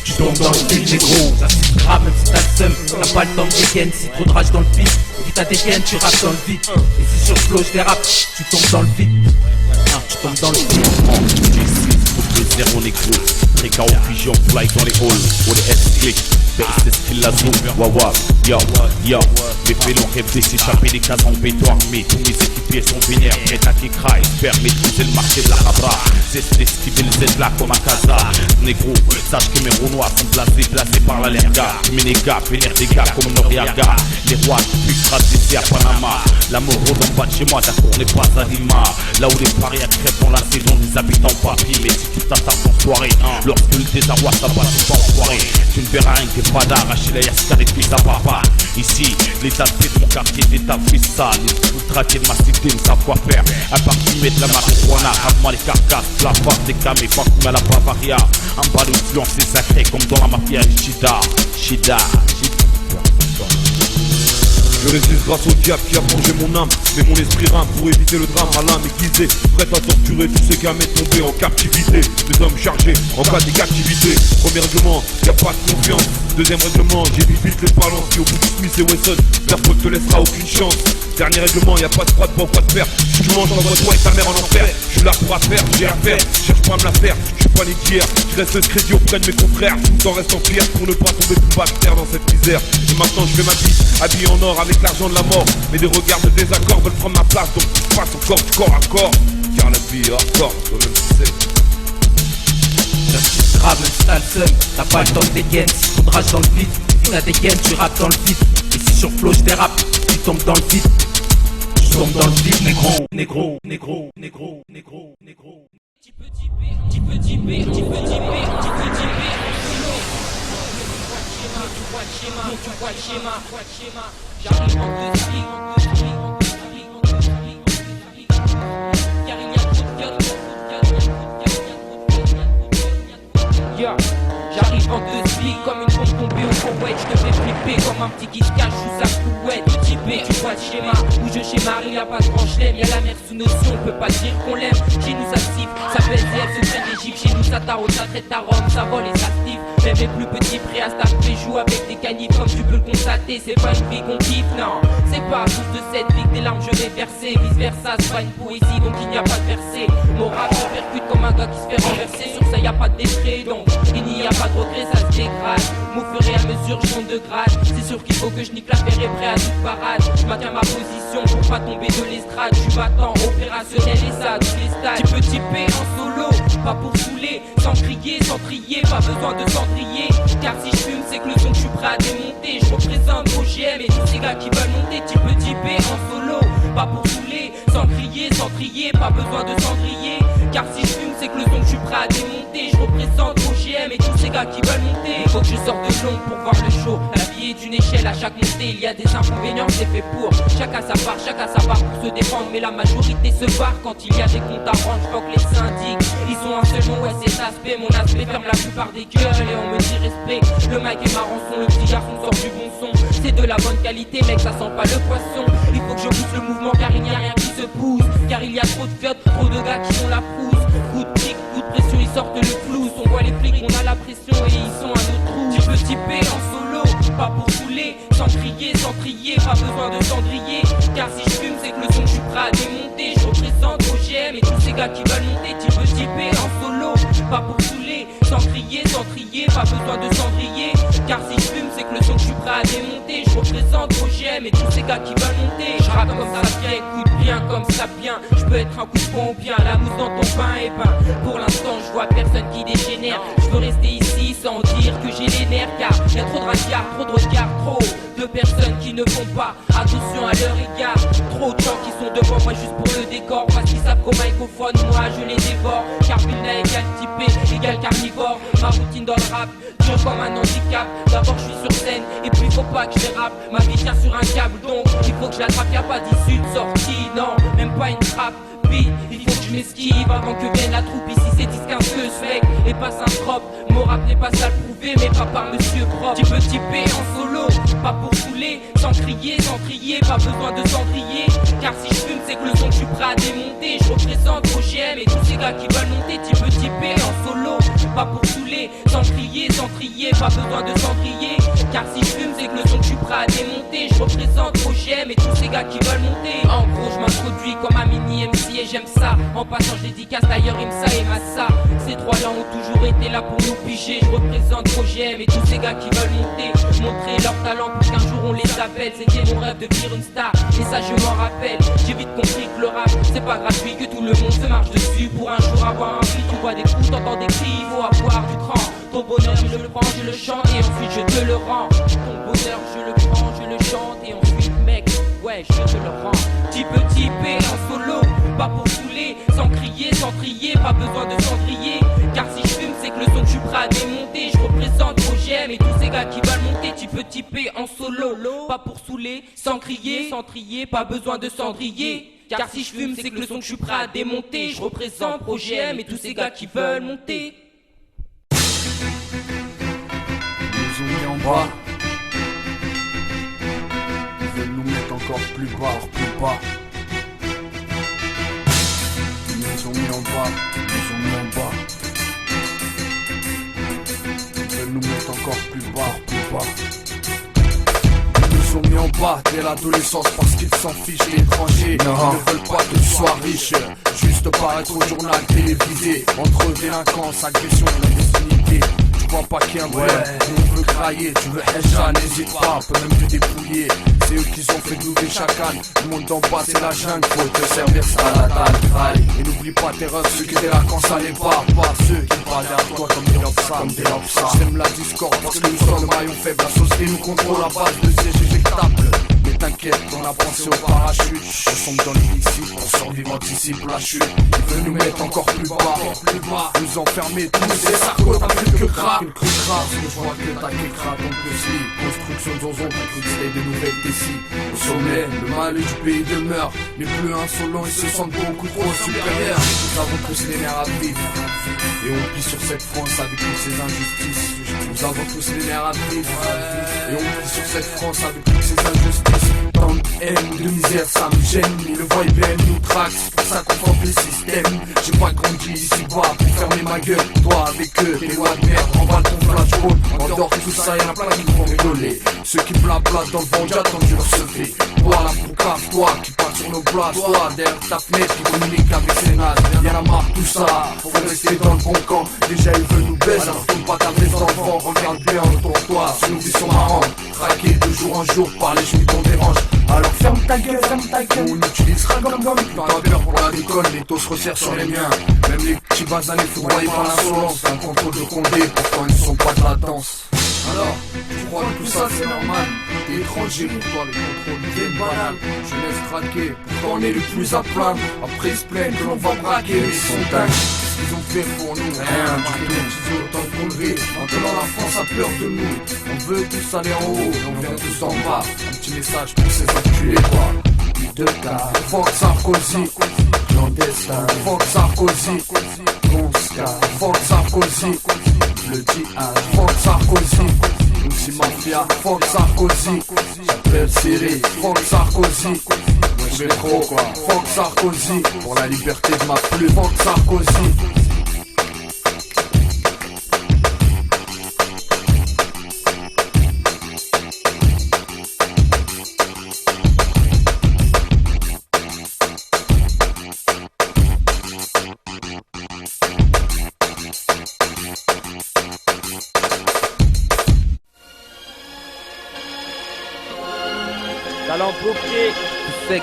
Tu tombes dans le vide négro. Ça c'est grave même si t'as le seum. T'as pas le temps de dégaine, si trop de rage dans le beat. Et puis t'as des gaines, tu rappes dans le vide. Et si sur flow je dérape, tu tombes dans le vide. Tu tombes dans le vide. Zéro négro, Trika au pigeon, fly dans les halls, ou les S-click, BSS kill la zone, wawa, yo, mes félons rêvent de s'échapper des cases en béton armé, tous mes équipiers sont vénères, prêts à qui craille, espère maîtriser le marché de la cabra, cesse d'esquiver le Z là comme à casa, négro, sache que mes roues noirs sont placés par la lerga, mes négas, vénère des gars comme Noriaga, les rois du tracés à Panama, la mort en bas de chez moi, ta cour n'est pas à Lima, là où les paris à crêpes ont la saison des habitants papy, mais si tu t'attardes en soirée, lorsque le désarroi s'abat tout en soirée, tu ne verras rien que pas d'arracher la yaskar et puis ça va pas. Ici, les tapés de mon quartier, des tapés sales, les traqués de ma cité ne savent quoi faire. À part fumer de la marijuana, rave-moi les carcasses, la part des camés, pas comme à la Bavaria. En bas de l'influence, c'est sacré comme dans la mafia Shida. Je résiste grâce au diable qui a plongé mon âme. Mais mon esprit rame pour éviter le drame. À l'âme aiguisée, prête à torturer tous ces gamins tombés en captivité. Des hommes chargés en cas d'inactivité. Premier règlement, y'a pas de confiance. Deuxième règlement, j'évite vite les balances. Qui au bout de Smith et Wesson, personne te laissera aucune chance. Dernier règlement, y'a pas de froid, pas de fer. Si tu manges, envoie toi et ta mère en enfer. Je suis là pour affaire, j'ai affaire, cherche pas à me la faire. Je suis pas né d'hier, je reste crédit auprès de mes confrères. Tout en restant fier pour ne pas tomber plus bas que terre dans cette misère. Et maintenant je fais ma vie, habillé en or avec l'argent de la mort. Mais des regards de désaccord veulent prendre ma place. Donc je passe encore du corps à corps. Car la vie est hardcore, toi-même tu sais. C'est grave même si t'as le seum, t'as pas le temps de dégaine, si trop de rage dans le vide. Si t'as des gaines, tu rappes dans le vide. Et si sur flow je dérape, tu tombes dans le vide. Tu tombes dans le vide négro. Tu peux dipper. Tu vois le schéma. J'arrive en deux splics. Car il y a trop de gueule. J'arrive en deux splics comme une bombe tombée au poète. Je te fais flipper comme un petit qui se cache sous sa couette. Typé, tu vois le schéma où je schémarie, y'a pas de grand chelem. Y'a la mer sous nos yeux, on peut pas dire qu'on l'aime. Chez nous ça siffle, ça pèse et elle se traîne des gifs. Chez nous ça tarot, ça traite ta robe, ça vole et ça stiffe. Même les plus petits prêts à se taper jouent avec des canifs. Comme tu peux le constater, c'est pas une vie qu'on kiffe, non. C'est pas à cause de cette vie que des larmes je vais verser. Vice versa, c'est pas une poésie donc il n'y a pas de verset. Mon rap se percute comme un gars qui se fait renverser. Sur ça y a pas de décret donc il n'y a pas de regret, ça se dégrade. Au fur et à mesure je monte de grade. C'est sûr qu'il faut que je nique l'affaire et prêt à toute parade. Je maintiens ma position pour pas tomber de l'estrade. Je suis battant, opérationnel et ça à tous les stades. Tu peux typer en solo, pas pour saouler. Sans crier, sans trier, pas besoin de cendrier. Car si je fume c'est que le son que je suis prêt à démonter. Je représente OGM et tous ces gars qui veulent monter. Tu peux typer en solo, pas pour saouler. Sans crier, sans trier, pas besoin de cendrier. Car si je fume c'est que le son que je suis prêt à démonter. Je représente OGM et tous ces gars qui veulent monter. Faut que je sorte de l'ombre pour voir le show. La vie est une échelle, à chaque montée il y a des inconvénients, c'est fait pour. Chacun sa part pour se défendre. Mais la majorité se barre quand il y a des comptes à rendre. Je crois que les syndics, ils sont un seul mot, ouais c'est aspect. Mon aspect ferme la plupart des gueules et on me dit respect. Le mic est ma rançon, le petit garçon sort du bon son. C'est de la bonne qualité mec, ça sent pas le poisson. Il faut que je pousse le mouvement car il n'y a rien qui se pousse. Car il y a trop de fiottes, trop de gars qui ont la frousse. Coup de pique, coup de pression, ils sortent le flou. On voit les flics, on a la pression et ils sont à nos trous. Tu peux typer en solo, pas pour saouler. Sans crier, sans trier, pas besoin de cendrier. Car si je fume c'est que le son que je suis prêt à démonter. Je représente OGM et tous ces gars qui veulent monter. Tu peux typer en solo, pas pour saouler. Sans crier, sans trier, pas besoin de cendrier. Car si je fume c'est que le son que je suis prêt prêt à démonter. Je représente OGM et tous ces gars qui veulent monter. Je rappe comme ça vient, écoute bien comme ça vient. Je peux être un coup de poing ou bien la mousse dans ton pain. Et ben pour l'instant je vois personne qui dégénère. Je veux rester ici sans dire que j'ai les nerfs, car y'a trop de regards, trop de regards, trop de personnes qui ne font pas attention à leur égard. Trop de gens qui sont devant moi juste pour le décor, parce qu'ils savent qu'au microphone moi je les dévore. Carbina égale typé, égale carnivore. Ma routine dans le rap, dure comme un handicap. D'abord je suis sur scène et puis faut pas que je dérape. Ma vie tient sur un câble donc il faut que je l'attrape. Y'a pas d'issue de sortie, non, même pas une trappe. Il faut que je m'esquive avant que vienne la troupe. Ici c'est 10-15 que ce mec et passe un drop. Mon rap n'est pas ça le prouver, mais pas par monsieur propre. Tu peux typer en solo, pas pour saouler, sans crier, sans trier, pas besoin de cendrier. Car si je fume c'est que le son je suis prêt à démonter. Je représente OGM et tous ces gars qui veulent monter. Tu peux typer en solo, pas pour saouler, sans crier, sans trier, pas besoin de cendrier. Car si je fume c'est que le son je suis prêt à démonter. Je représente OGM et tous ces gars qui veulent monter. En gros je m'introduis comme un mini MC et j'aime ça. En passant je dédicace d'ailleurs Imsa et Massa. Ces trois-là ont toujours été là pour nous piger. Je représente OGM et tous ces gars qui veulent monter, montrer leur talent pour qu'un jour on les appelle. C'était mon rêve de devenir une star et ça je m'en rappelle. J'ai vite compris que le rap c'est pas gratuit, que tout le monde se marche dessus. Pour un jour avoir un prix, tu vois des coups, t'entends des cris, il faut avoir du cran. Ton bonheur je le prends, je le chante et ensuite je te le rends. Ton bonheur je le prends, je le chante et ensuite mec, ouais je te le rends. Tu peux typer en solo, pas pour saouler, sans crier, sans trier, pas besoin de cendrier. Car si je fume c'est que le son que je suis prêt à démonter. Je représente OGM et tous ces gars qui veulent monter. Tu peux typer en solo, pas pour saouler, sans crier, sans trier, pas besoin de cendrier. Car si je fume c'est que le son que je suis prêt à démonter. Je représente OGM et tous ces gars qui veulent monter. Ils nous ont mis en bas, ils veulent nous mettre encore plus bas, plus bas. Ils nous ont mis en bas, ils nous ont mis en bas. Ils veulent nous mettre encore plus bas, plus bas. Ils nous ont mis en bas dès l'adolescence parce qu'ils s'en fichent, les étrangers. Ils ne veulent pas que tu sois riche, juste paraître au journal télévisé. Entre délinquance, agression et clandestinité. Tu vois pas qu'il y a un vrai, on veut crailler, tu veux Hesha, n'hésite pas, on peut même te dépouiller. C'est eux qui ont fait de nous des chacals. Le monde d'en bas c'est la jungle, faut te servir ça la dalle. Et n'oublie pas tes rêves, ceux qui étaient là quand ça allait pas ceux qui parlaient à toi comme des lobsas. J'aime la discorde parce que nous sommes le maillon faible. La société nous contrôle à base de sièges éjectables. Mais t'inquiète, on a pensé au parachute. On sombre dans l'illicite, on survivre anticipe la chute. Ils veulent nous mettre encore plus bas, nous enfermer tous, et ça coûte un plus que crack. Une crue grave, parce que je vois que t'as qu'écrat, donc le slip. Construction de zonzon, t'as cru que c'était de nouvelles décis. Au sommet, le mal du pays demeure. Les plus insolents, ils se sentent beaucoup trop supérieurs. Nous avons tous les nerfs à vivre, et on plie sur cette France avec toutes ces injustices. Nous avons tous les nerfs à vivre, et on plie sur cette France avec toutes ces injustices. Tant de haine, de misère, ça me gêne. Ils le voient bien, ils nous traquent, c'est pour ça qu'on forme les systèmes. J'ai pas grandi ici-bas pour fermer ma gueule. Toi avec eux, tes lois de merde, emballe ton flashball. En dehors de tout ça, y'en a plein qui vont rigoler. Ceux qui blablatent dans le vent, j'ai attendu recever. Toi la poucave, toi qui parles sur nos places. Toi derrière ta fenêtre qui communique avec ses nazes. Y'en a marre tout ça, faut rester dans le bon camp. Déjà ils veulent nous baiser, alors tourne pas ta veste d'enfant. Regarde bien autour de toi, si nos vies sont marrantes. Traqués de jour en jour par les chemins qu'on dérange. Alors ferme ta gueule, on utilisera gomme. T'en as peur pour la déconne, les taux se resserrent sur les miens. Même les petits basanés foudroyés par l'insolence. Un contrôle de Condé, pourtant ils ne sont pas de la danse. Alors, tu crois que tout ça c'est normal? T'es étranger, pour toi les contrôles deviennent banals. Jeunesse traquée, pourtant on est les plus à plaindre. Après ils se plaignent que l'on va braquer, mais ils sont dingues. Qu'est-ce qu'ils ont fait pour nous? Rien du tout. Ils ont autant de conneries, en tenant la France a peur de nous. On veut tous aller en haut, mais on vient tous en bas. Un petit message pour ces enculés quoi. De cas, fuck Sarkozy, clandestin, fuck Sarkozy, Gonska, fuck Sarkozy, le djihad, fuck Sarkozy, aussi mafia, fuck Sarkozy, j'appelle Syrie, fuck Sarkozy, je vais trop quoi, fuck Sarkozy, pour la liberté de ma plume, fuck Sarkozy. Talent bloqué, sexe,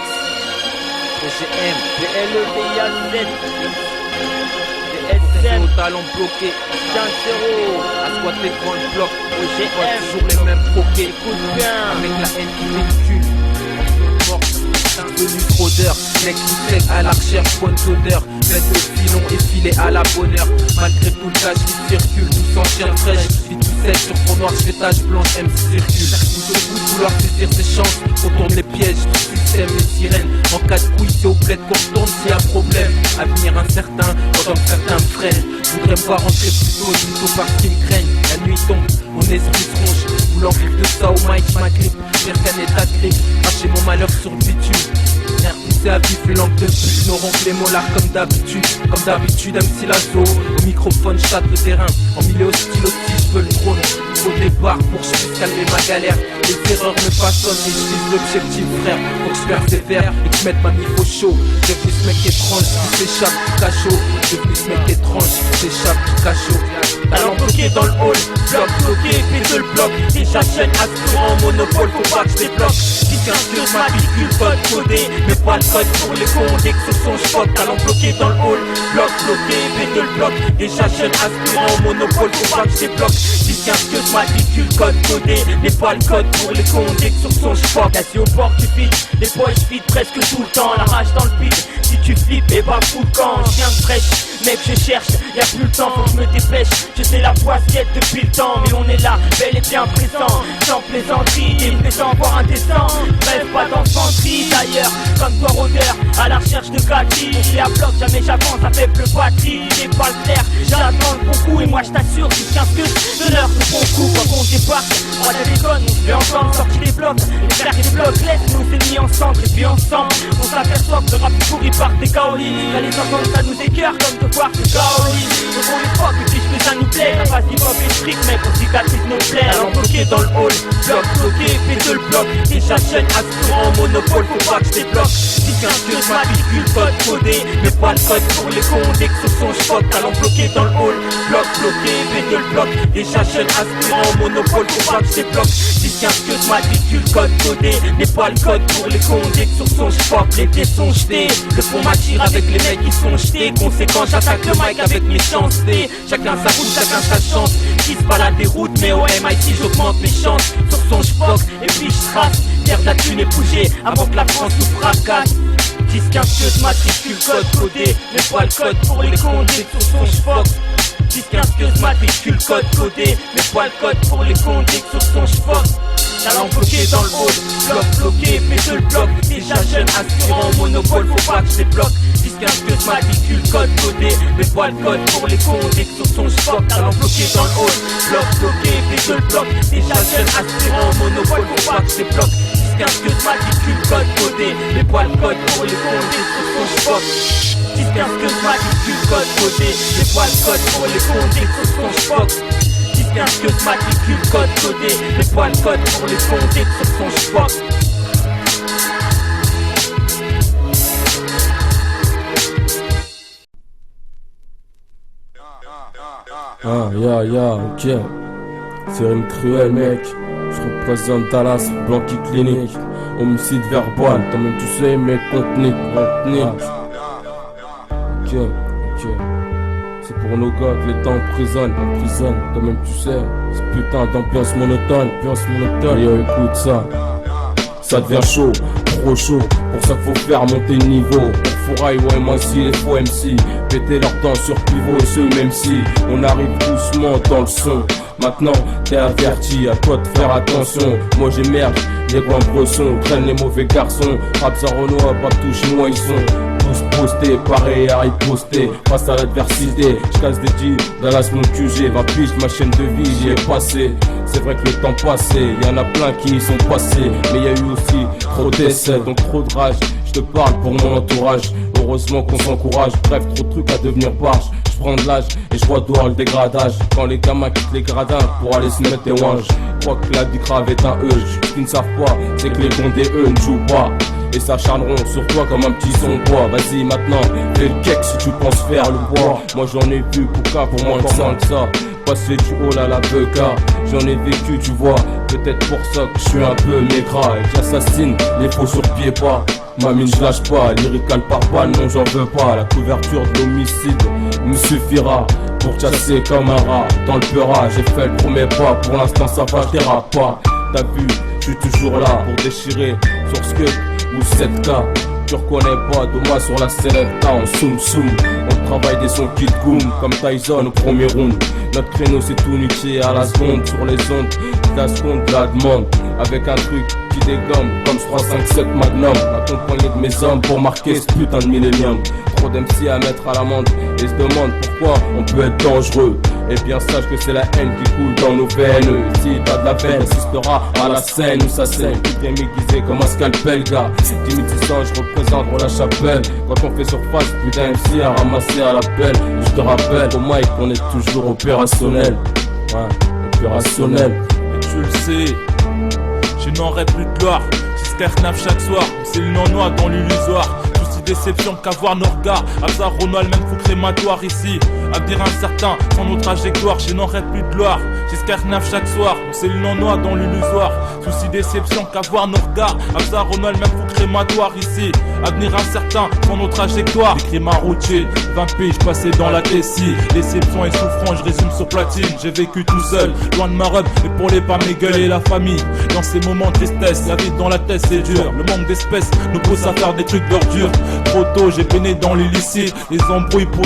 projet M, PLEVIA7, DSM, au talent bloqué, 15-0, à squatter devant le bloc, projet M, toujours les mêmes croquets, écoute bien, avec la haine qui véhicule. Venu trop d'heures, mec qui sec à la recherche, bonne odeur. Faites le filon et filet à la bonne heure. Malgré tout le cash qui circule, tout sans chien fraîche. Vite tout sec sur fond noir, je fais tache blanche, M circule. Vous au bout de vouloir saisir ses chances, on tourne les pièges, tout système, les sirènes. En cas de couille, c'est au bled qu'on retourne s'il y a problème. Avenir incertain, pendant que certains me freinent. Voudrais me voir rentrer plus tôt, plutôt parce qu'ils me craignent. La nuit tombe, mon esprit se ronge. Voulant vivre de ça au mic, ma grippe. Faire qu'un état de grippe, cracher mon malheur sur le bitume. Rien poussé à vivre, les langues de plus n'auront que les molars comme d'habitude. Comme d'habitude, MC Lazo, au microphone, chatte le terrain. En milieu hostile aussi, je veux le trône. Au départ, pour que je puisse calmer ma galère. Les erreurs me façonnent, mais je vise l'objectif, frère. Faut que je persévère et que je mette ma mif au chaud. J'ai vu ce mec étrange qui s'échappe du cachot. J'ai vu ce mec étrange qui s'échappe du cachot. Talent bloqué dans le hall, bloc bloqué, fait de le bloc. Déjà jeune, aspirant en monopole, faut pas que je débloque. 10-15 sur ma véhicule, code codé. Mais pas le code pour les cons, dès que ce son j'vote. Talent bloqué dans le hall, bloc bloqué, fait de le bloc. Déjà jeune, aspirant en monopole, faut pas que je débloque. 10-15 que je m'articule, code codé. Mais pas le code pour les cons, dès que sur son j'vote. Quasi au bord du vide, les boys j'vide presque tout le temps. La rage dans le vide, si tu flippes, et bah fous le camp. Chien de fraîche, mec je cherche, y'a plus le temps, faut que je me dépêche. Je sais la poissette depuis le temps, mais on est là, bel et bien présent. Sans plaisanterie, des plaisants voire indécents. Bref, pas d'enfanterie d'ailleurs, comme toi rôdeur, à la recherche de gâtis. On fait à bloc, jamais j'avance à faible batterie. J'ai pas le flair, j'attends le bon coup. Et moi je t'assure, jusqu'à ce que de l'heure le bon coup. Quand on débarque, on la déconne, on se fait ensemble, sorti des blocs. Les frères et les blocs, laisse-nous c'est mis ensemble. Et puis ensemble, on s'aperçoit que le rap pourri part des kaolis. Quand les entendre ça nous écœure comme de voir que kaolis. Donc on les croit, que si je fais ça nous plaît. La face hip hop est strict, mec, on cicatrise nos plaies. Alors bloqué dans le hall, bloc bloqué, fait de le bloc. Déjà jeune, aspirant en monopole, faut pas que je débloque. 10-15 que je m'articule, code codé. Mais pas le code pour les cons, dès que ce son j'vote. Talent bloqué dans le hall, bloc bloqué, fait de le bloc. Déjà jeune, aspirant en monopole, faut pas que je débloque. 10-15 que je m'articule, code codé. Mais pas le code pour les cons, dès que ce son j'vote. Les pieds sont jetés, le fond m'attire avec les mecs qui sont jetés. Conséquent, j'attaque le mic avec méchanceté. Chacun sa route, chacun sa chance. Qui se balade des routes, mais au MIT j'augmente mes chances. Sur son j'foque, et puis j'trace. Faire de la thune et bouger avant que la France nous fracasse. 10-15 que je matricule, code codé. Mais pas le code pour les cons, dès que sur son j'foque. 10-15 que je matricule, code codé. Mais pas le code pour les cons, dès que sur son j'foque. Talent bloqué dans le hall, bloc bloqué, fait de le bloc. Déjà jeune, aspirant au monopole, faut pas que je débloque. 10-15 que je m'articule, code codé. Mais pas le code pour les cons, dès que sur son j'foque. Talent bloqué dans le hall, bloc bloqué, fait de le bloc. Déjà jeune, aspirant au monopole, faut pas que je débloque. 10-15 que je m'articule, code codé. Mais pas le code pour les cons, dès que sur son j'foque. 10-15 que je m'articule, code codé. Mais pas le code pour les cons, dès que sur son j'foque. 10-15 que je m'articule, code codé. Mais pas le code pour les cons, dès que sur son j'foque. Ok. C'est une cruelle, mec. Je représente Dallas, Blanqui Clinique. Homicide verbal, toi-même tu sais, mec, contenu. Ok. C'est pour nos gars que les temps emprisonnent. Toi-même tu sais, c'est putain d'ambiance monotone. Yo, écoute ça. Ça devient chaud, trop chaud. Pour ça qu'il faut faire monter le niveau. Fouraille, ouais, moi si les faux MC péter leur temps sur pivot et ce même si on arrive doucement dans le son. Maintenant t'es averti, à toi de faire attention. Moi j'émerge, les blancs bressons traînent les mauvais garçons. Rapsa Renault, pas tout chinois, ils sont tous postés, pareil à riposter face à l'adversité. J'casse des jeans, Dallas mon QG, va pige ma chaîne de vie, j'y ai passé. C'est vrai que le temps passé, y'en a plein qui y sont passés. Mais y a eu aussi trop d'essais, donc trop de rage. Je te parle pour mon entourage, heureusement qu'on s'encourage. Bref, trop de trucs à devenir barge. Je prends de l'âge et je vois dehors le dégradage. Quand les gamins quittent les gradins pour aller se mettre des wanges. Je crois que la vie grave est un E. Ce qu'ils ne savent pas, c'est que les condés eux ne jouent pas. Et s'acharneront sur toi comme un petit son bois. Vas-y maintenant, fais le cake si tu penses faire le bois. Moi j'en ai vu pour moi le sang que ça. passer du hall à la beuka. J'en ai vécu, tu vois, peut-être pour ça que je suis un peu maigre. Et que j'assassine les faux sur pied pas. Ma mine je lâche pas, lyrical par balle, non j'en veux pas. La couverture de l'homicide me suffira pour chasser comme un rat. Dans le peura, j'ai fait le premier pas, pour l'instant ça va, t'ira pas. T'as vu, je suis toujours là pour déchirer sur Skunk ou 7K. Tu reconnais pas Doma sur la Selecta, on soum. On travaille des sons qui te goum comme Tyson au premier round. Notre créneau c'est tout niqué à la seconde. Sur les ondes, la seconde de la demande. Avec un truc qui dégomme comme 357 Magnum. Accompagné de mes hommes pour marquer ce putain de millénium. Trop d'MC à mettre à l'amende et se demande pourquoi on peut être dangereux. Et bien sache que c'est la haine qui coule dans nos veines. Si t'as de la peine, assistera à la scène où ça saigne. Tout est déguisé comme un scalpel, gars. 10 600, je représente la chapelle. Quand on fait surface, plus d'un MC à ramasser à l'appel. Je te rappelle, au mic, on est toujours opérationnel. Ouais, opérationnel. Et tu le sais, je n'aurai plus de gloire. J'espère Knaf chaque soir, c'est le non-noir dans l'illusoire. Déception qu'avoir nos regards. Hazard, Ronald, même fou crématoire ici. Avenir incertain, sans nos trajectoires, je n'aurai plus de gloire. J'espère Knaf chaque soir, c'est le non-noir dans l'illusoire. Souci déception qu'avoir nos regards. Hazard, Ronald, même fou crématoire ici. Avenir incertain, sans nos trajectoires. J'écris ma routine, 20 piges passé dans la Tessie. Déception et souffrance, je résume sur platine. J'ai vécu tout seul, loin de ma rub, épaulé par mes gueules et la famille. Dans ces moments de tristesse, la vie dans la tête c'est dur. Le manque d'espèces nous pousse à faire des trucs d'ordure. Trop tôt, j'ai peiné dans l'illicite, les embrouilles pour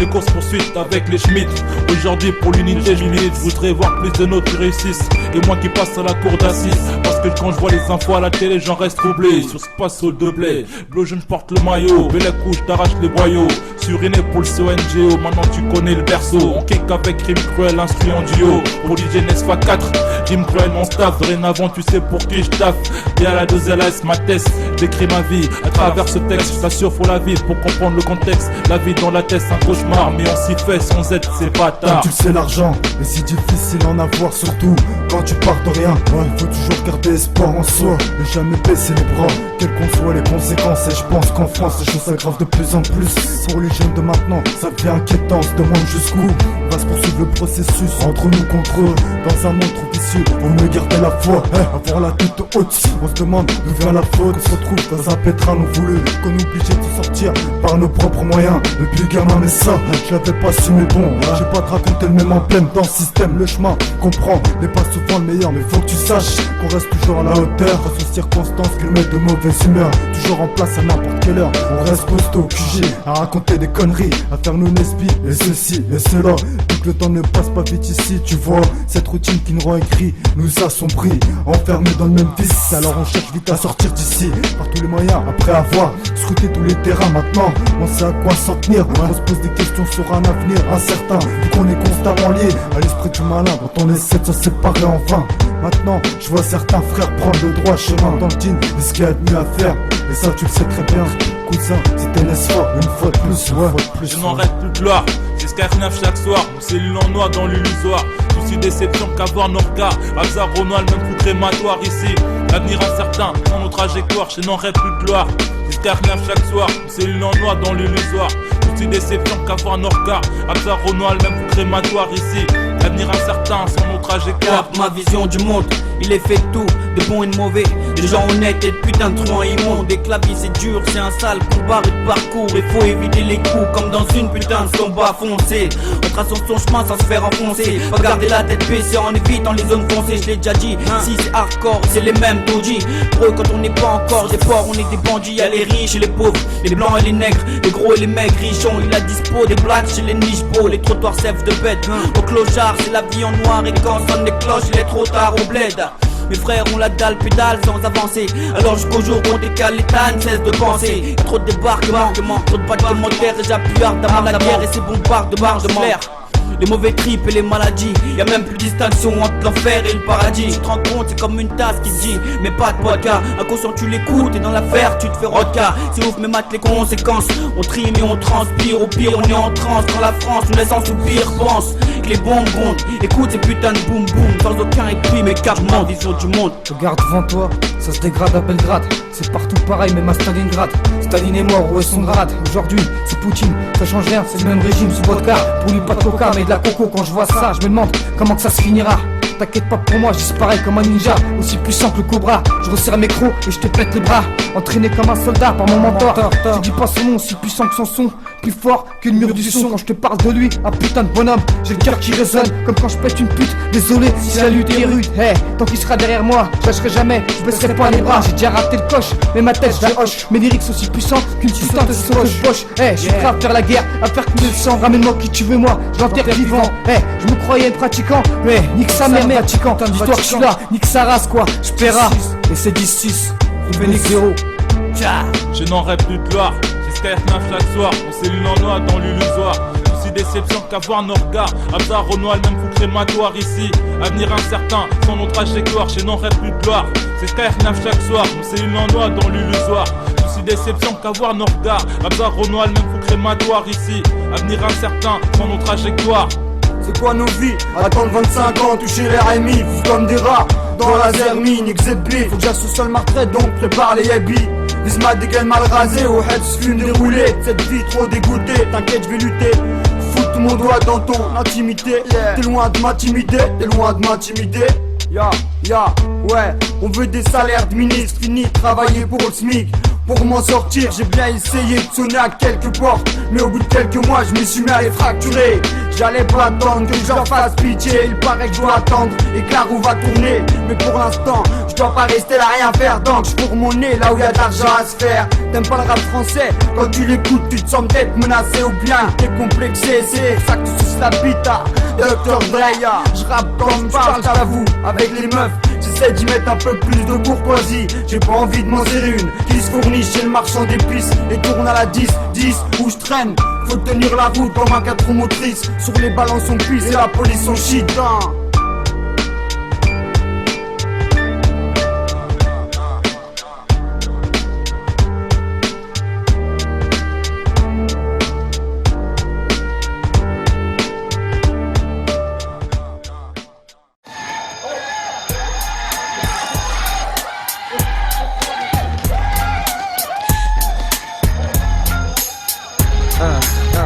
les courses poursuites avec les Schmitt. Aujourd'hui pour l'unité je milite, je voudrais voir plus de nôtres qui réussissent et moi qui passe à la cour d'assises. Parce que quand je vois les infos à la télé j'en reste troublé. Sur ce passe au de blé, bleu je porte le maillot, belle couche t'arrache les boyaux. Suriné pour le CONGO, maintenant tu connais le berceau. On kick avec Rime Cruel, instruit en duo. Pour DJ Nesfa 4, Rime Cruel mon staff. Dorénavant tu sais pour qui je taffe. Et à la 2LS, ma thèse, j'écris ma vie à travers ce texte. Je t'assure faut la vivre pour comprendre le contexte. La vie dans la tête c'est un cauchemar, mais on s'y fait sans être c'est bâtard. Tu le sais l'argent est si difficile en avoir, surtout quand tu pars de rien. Ouais, faut toujours garder espoir en soi et jamais baisser les bras, quelles qu'en soient les conséquences. Et je pense qu'en France les choses s'aggravent de plus en plus. Pour les jeunes de maintenant, ça devient inquiétant. On se demande jusqu'où va se poursuivre le processus entre nous contre eux. Dans un monde trop vicieux, faut mieux garder la foi, avoir la tête haute. On se demande d'où vient la faute. On se retrouve dans un pétrin non voulu, qu'on est obligé de sortir par nos propres moyens. Depuis gamin mais ça, je l'avais pas su mais bon, j'ai pas te raconter le même emblème dans le système. Le chemin qu'on prend n'est pas souvent le meilleur, mais faut que tu saches qu'on reste toujours à la hauteur face aux circonstances qui nous mettent de mauvaise humeur. Toujours en place à n'importe quelle heure, on reste costaud QG à raconter des conneries, à faire nos Nesby et ceci et cela. Donc le temps ne passe pas vite ici, tu vois. Cette routine qui nous rend écrit nous assombrit, enfermés dans le même vice. Alors on cherche vite à sortir d'ici par tous les moyens. Après avoir scruté tous les terrains, maintenant on sait à quoi s'en tenir. On se pose des questions sur un avenir incertain, vu qu'on est constamment lié à l'esprit du malin dont on essaie de se séparer en vain. Maintenant je vois certains frères prendre le droit chemin dans le jean, mais ce qu'il y a de mieux à faire, et ça tu le sais très bien. Cousin, c'était Nesfa, une fois de plus, ouais. Je n'en reste plus de gloire, j'espère Knaf chaque soir. Mon cellule en noir dans l'illusoire. Souci déception qu'avoir nos regards. Hazard, Ronald, même coup crématoire ici. L'avenir incertain, sans nos trajectoires, je n'en reste plus de gloire. J'espère Knaf chaque soir, mon cellule en noir dans l'illusoire. Souci déception qu'avoir nos regards. Hazard, Ronald, même coup crématoire ici. L'avenir incertain, sans nos trajectoires. Ma vision du monde, il est fait tout, de bon et de mauvais, des gens honnêtes et de putain de truands immondes. Des claviers c'est dur, c'est un sale combat et de parcours. Il faut éviter les coups comme dans une putain de combat foncé. En traçant son chemin sans se faire enfoncer, pas garder la tête baissée en évitant les zones foncées. Je l'ai déjà dit, si c'est hardcore, c'est les mêmes taudis. Pour eux quand on n'est pas encore des porcs, on est des bandits. Y'a les riches et les pauvres, les blancs et les nègres, les gros et les maigres. Richons, il a dispo des blacks chez les niches beaux. Les trottoirs servent de bête, au clochard c'est la vie en noir. Et quand sonne les cloches, il est trop tard au bled. Mes frères ont la dalle pédale sans avancer. Alors jusqu'au jour où on décale l'état, ne cesse de penser. Y'a trop de débarquements, trop de pas de commentaires. Et j'appuie hard à la guerre et c'est bombardements de flair. Les mauvais tripes et les maladies, y'a même plus de distinction entre l'enfer et le paradis. Tu te rends compte, c'est comme une tasse qui te dit mais pas de vodka. Inconscient tu l'écoutes et dans l'affaire tu te fais rodka. C'est ouf mais mate les conséquences. On trie mais on transpire, au pire on est en transe. Quand la France nous laisse en soupir, pense que les bombes grondent. Écoute ces putains de boum boum sans aucun épris mais carrément vision du monde. Regarde devant toi, ça se dégrade à Belgrade. C'est partout pareil, même à Stalingrad. Staline est mort, où est son grade? Aujourd'hui, c'est Poutine, ça change rien, c'est le même régime sous vodka. Pour lui, pas de coca, mais de la coco. Quand je vois ça, je me demande comment que ça se finira. T'inquiète pas pour moi, je disparais comme un ninja, aussi puissant que le cobra. Je resserre mes crocs et je te pète les bras. Entraîné comme un soldat par mon mentor. Tu dis pas son nom, aussi puissant que son son, plus fort que le mur du son. Quand je te parle de lui, un putain de bonhomme, j'ai le cœur qui résonne comme quand je pète une pute. Désolé si la lutte est rude, hey, tant qu'il sera derrière moi, je lâcherai jamais, je baisserai pas les bras. J'ai déjà raté le coche, mais ma tête je la hoche. Mes lyrics aussi puissants qu'une putain de sauce poche. Hey, je suis prêt à faire la guerre, à faire couler le sang. Ramène-moi qui tu veux, moi, je l'enterre vivant. Hey, je me croyais pratiquant, mais nique sa mère, Vatican. Dis-toi que je suis là, nique sa race quoi, je paierai. Et c'est 10-6, Phoenix 0. Je n'en rêve plus de gloire, jusqu'à F9 chaque soir. On cellule en noix dans l'illusoire. Aussi déception qu'avoir nos regards. Hamza, Renoir, même fou crématoire ici. Avenir incertain, sans notre trajectoire. Je n'en rêve plus de gloire, c'est F9 chaque soir. On cellule en noix dans l'illusoire. Aussi déception qu'avoir nos regards. Hamza, Renoir, même fou crématoire ici. Avenir incertain, sans notre trajectoire. C'est quoi nos vies? Attendre 25 ans, toucher les RMI, vivre comme des rats dans la zermine, XZB. Faut que j'asse au sol ma retraite, donc prépare les yabis. Vise ma dégaine mal rasée, au head fume déroulé. Cette vie trop dégoûtée, t'inquiète je vais lutter. Foutre mon doigt dans ton intimité. T'es loin de m'intimider, t'es loin de m'intimider. Ouais, on veut des salaires de ministre, fini de travailler pour le SMIC. Pour m'en sortir, j'ai bien essayé de sonner à quelques portes, mais au bout de quelques mois, je m'y suis mis à les fracturer. J'allais pas attendre que je leur fasse pitié. Il paraît que je dois attendre et que la roue va tourner. Mais pour l'instant, je dois pas rester là rien faire. Donc je pour mon nez là où y a de l'argent à se faire. T'aimes pas le rap français? Quand tu l'écoutes, tu te sens peut-être menacé ou bien t'es complexé. C'est ça que tu suces la bite à Dr. Dre. Je rappe comme je parle, j'avoue, avec les meufs. J'essaie d'y mettre un peu plus de courtoisie. J'ai pas envie de m'en serrer une qui se fournit chez le marchand d'épices et tourne à la 10 où je traîne. Faut tenir la route comme un 4 roues motrices. Sur les balances on puise et la police on shit.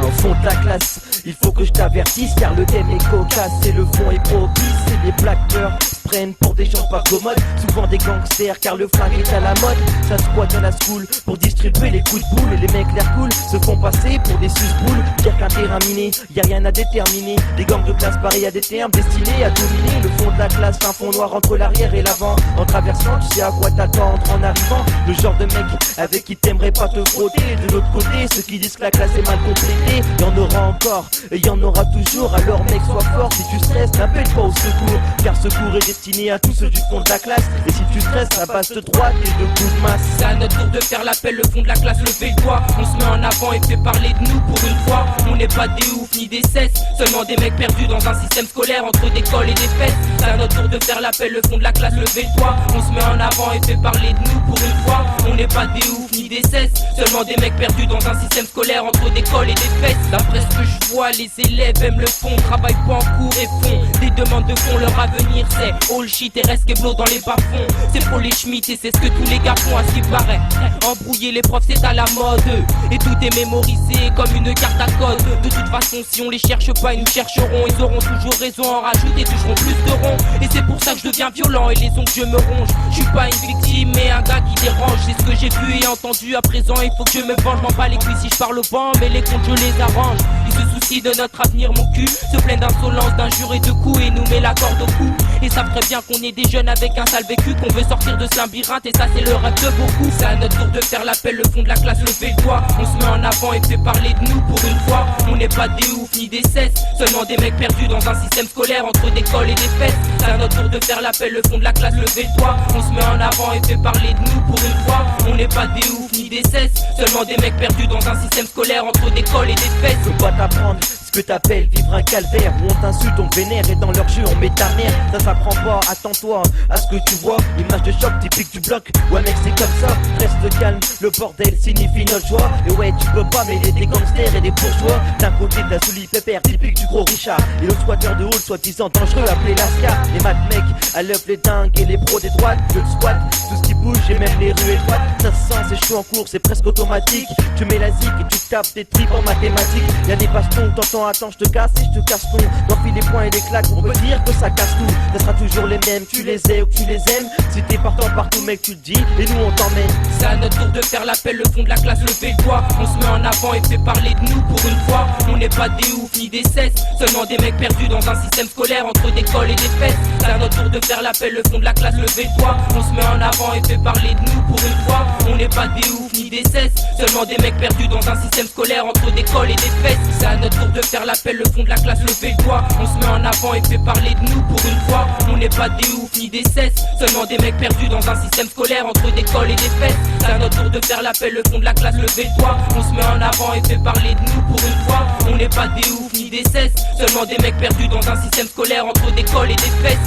Au fond de la classe, il faut que je t'avertisse car le thème est cocasse et le fond est propice. Et les plaqueurs se prennent pour des gens pas commodes, souvent des gangsters car le flingue est à la mode. Ça squatte dans la school pour distribuer les coups de boule. Et les mecs l'air cool se font passer pour des suce-boules. Pire qu'un terrain miné, y'a rien à déterminer. Les gangs de classe pareil à des termes destinés à dominer. Le fond de la classe, un fond noir entre l'arrière et l'avant. En traversant, tu sais à quoi t'attendre en arrivant. Le genre de mec avec qui t'aimerais pas te frotter. De l'autre côté, ceux qui disent que la classe est mal complétée. Y'en aura encore, et y'en aura toujours. Alors mec, sois fort, si tu stresses, n'appelle pas au secours. Car secours est destiné à tous ceux du fond de la classe. Et si tu stresses, ça passe de droite et de coups de masse. C'est à notre tour de faire l'appel, le fond de la classe, levez le doigt. On se met en avant et fait parler de nous pour une fois. On n'est pas des oufs ni des cesses, seulement des mecs perdus dans un système scolaire entre des cols et des fesses. C'est à notre tour de faire l'appel, le fond de la classe, levez le doigt. On se met en avant et fait parler de nous pour une fois. On n'est pas des oufs ni des cesses, seulement des mecs perdus dans un système scolaire entre des cols et des fesses. D'après ce que je vois, les élèves aiment le fond, travaillent pas en cours et font des demandes de fond. Leur avenir c'est all shit et reste keblo dans les bas-fonds. C'est pour les schmitts et c'est ce que tous les gars font à ce qui paraît. Embrouiller les profs c'est à la mode et tout est mémorisé comme une carte à code. De toute façon si on les cherche pas ils nous chercheront. Ils auront toujours raison, en rajouter toucheront plus de ronds. Et c'est pour ça que je deviens violent et les ongles je me ronge. Je suis pas une victime mais un gars qui dérange. C'est ce que j'ai vu et entendu à présent. Il faut que je me venge, m'en bats les couilles si je parle au banc. Mais les comptes je les arrange. Ils se soucient de notre avenir, mon cul se plaint d'insolence, d'injures et de coups et nous met la corde au cou. Et savent très bien qu'on est des jeunes avec un sale vécu, qu'on veut sortir de ce labyrinthe et ça c'est le rêve de beaucoup. C'est à notre tour de faire l'appel, le fond de la classe, levez le doigt. On se met en avant et fait parler de nous pour une fois. On n'est pas des oufs ni des cesses, seulement des mecs perdus dans un système scolaire entre des cols et des fesses. C'est à notre tour de faire l'appel, le fond de la classe, levez le doigt. On se met en avant et fait parler de nous pour une fois. On n'est pas des oufs ni des cesses, seulement des mecs perdus dans un système scolaire entre des cols et des fesses. Faut pas t'apprendre ce que t'appelles vivre un calvaire où on t'insulte, on te vénère et dans leur jeu on met ta mère. Ça s'apprend pas, attends-toi à ce que tu vois. Image de choc typique du bloc. Ouais mec c'est comme ça, reste calme, le bordel signifie notre joie. Et ouais tu peux pas mêler des gangsters et des bourgeois. D'un côté de la souli pépère typique du gros Richard, et l'autre squatteur de hall soi-disant dangereux appelé Lascar. Les mat mecs à l'œuvre les dingues et les pros des droites. Je le squat, tout ce qui bouge et même les rues étroites. Ça se sent, c'est chaud en cours, c'est presque automatique. Tu mets la zik et tu tapes tes tripes en mathématiques. Y'a des bastons, t'entends, attends, je te casse et je te casse ton. D'enfiler les points et les claques, on peut dire que ça casse tout. Ça sera toujours les mêmes, tu les aies ou tu les aimes. Si t'es partant partout mec tu le dis, et nous on t'emmène. C'est à notre tour de faire l'appel, le fond de la classe, levez le doigt. On se met en avant et fait parler de nous pour une fois. On n'est pas des ouf ni des cesses, seulement des mecs perdus dans un système scolaire entre des cols et des fesses. C'est à notre tour de faire l'appel, le fond de la classe, levez le doigt. On se met en avant et fait parler de nous pour une fois. On n'est pas des ouf ni des cesses, seulement des mecs perdus dans un système scolaire entre des cols et des fesses. C'est à notre tour de faire l'appel, le fond de la classe, levez le doigt. On se met en avant et fait parler de nous pour une fois. On n'est pas des ouf ni des cesses, seulement des mecs perdus dans un système scolaire entre des cols et des fesses. C'est à notre tour de faire l'appel, le fond de la classe, levez le doigt. On se met en avant et fait parler de nous pour une fois. On n'est pas des ouf ni des cesses, seulement des mecs perdus dans un système scolaire entre des cols et des fesses.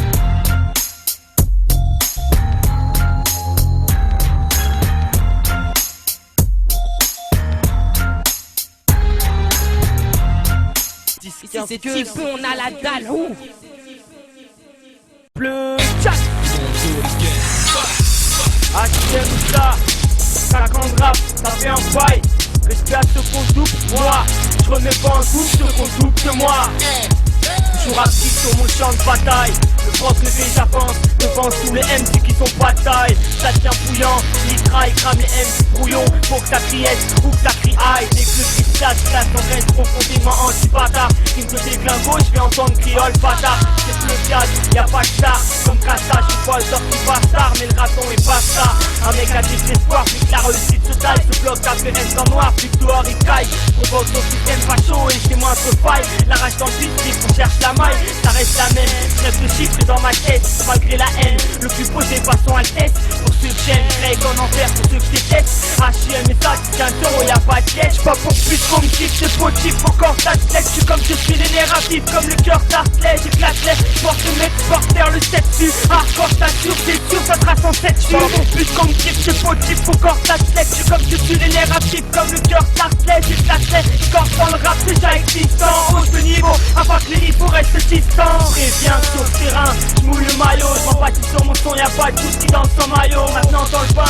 Si c'est petit peu, on a la dalle. Ouh. Bleu, tchac. HM ça, 50 rap, ça fait un bail. Respect à ceux qu'on double, moi. Je remets pas en couple ceux qu'on double que moi. Toujours actif sur mon champ de bataille. Le pense levé, j'avance devant tous les MC qui sont pas de taille. Ça tient bouillant, mitraille, crame les MC brouillon. Faut que ça crie S ou que ça crie aïe. Dès que le cri classe en reste profondément anti-bâtard. Rime que des glingos, je vais entendre criole bâtard. C'est le fiat, y'a pas que ça. Comme Kassa, je suis pas le sorti bâtard. Mais le raton est pas ça. Un mec a des espoirs, puis que la réussite totale se bloque à reste en noir, puis que dehors il caille. Provoque ton système pas chaud et chez moi un peu faille. La rage dans le district, on cherche la maille, ça reste la même. Trêve de chiffres dans ma tête, malgré la haine. Le plus posé façon Altesse. Pour ceux que j'aime, Greg en enfer pour ceux que déteste. HM et ça, c'est 15 €, y'a pas de piège. J'suis pas pour plus qu'on me kiffe, c'est motif, encore ça te laisse. J'suis comme je suis l'énératif, comme le cœur tartelé. J'éclate les porte le mec, porte vers le 7 dessus. Hardcore, t'assure, c'est sûr, ça sera sans 7 dessus. Pas pour plus qu'on me kiffe, c'est motif, encore ça te laisse. J'suis comme je suis l'énératif, comme le cœur tartelé. J'éclate les corps dans le rap déjà existant. Haut de niveau, avant que les riffs restent distants. Préviens sur le terrain, j'mouille le maillot. J'm'empathie sur mon son, y'a pas de tous qui dansent sans maillot. Maintenant dans le bain,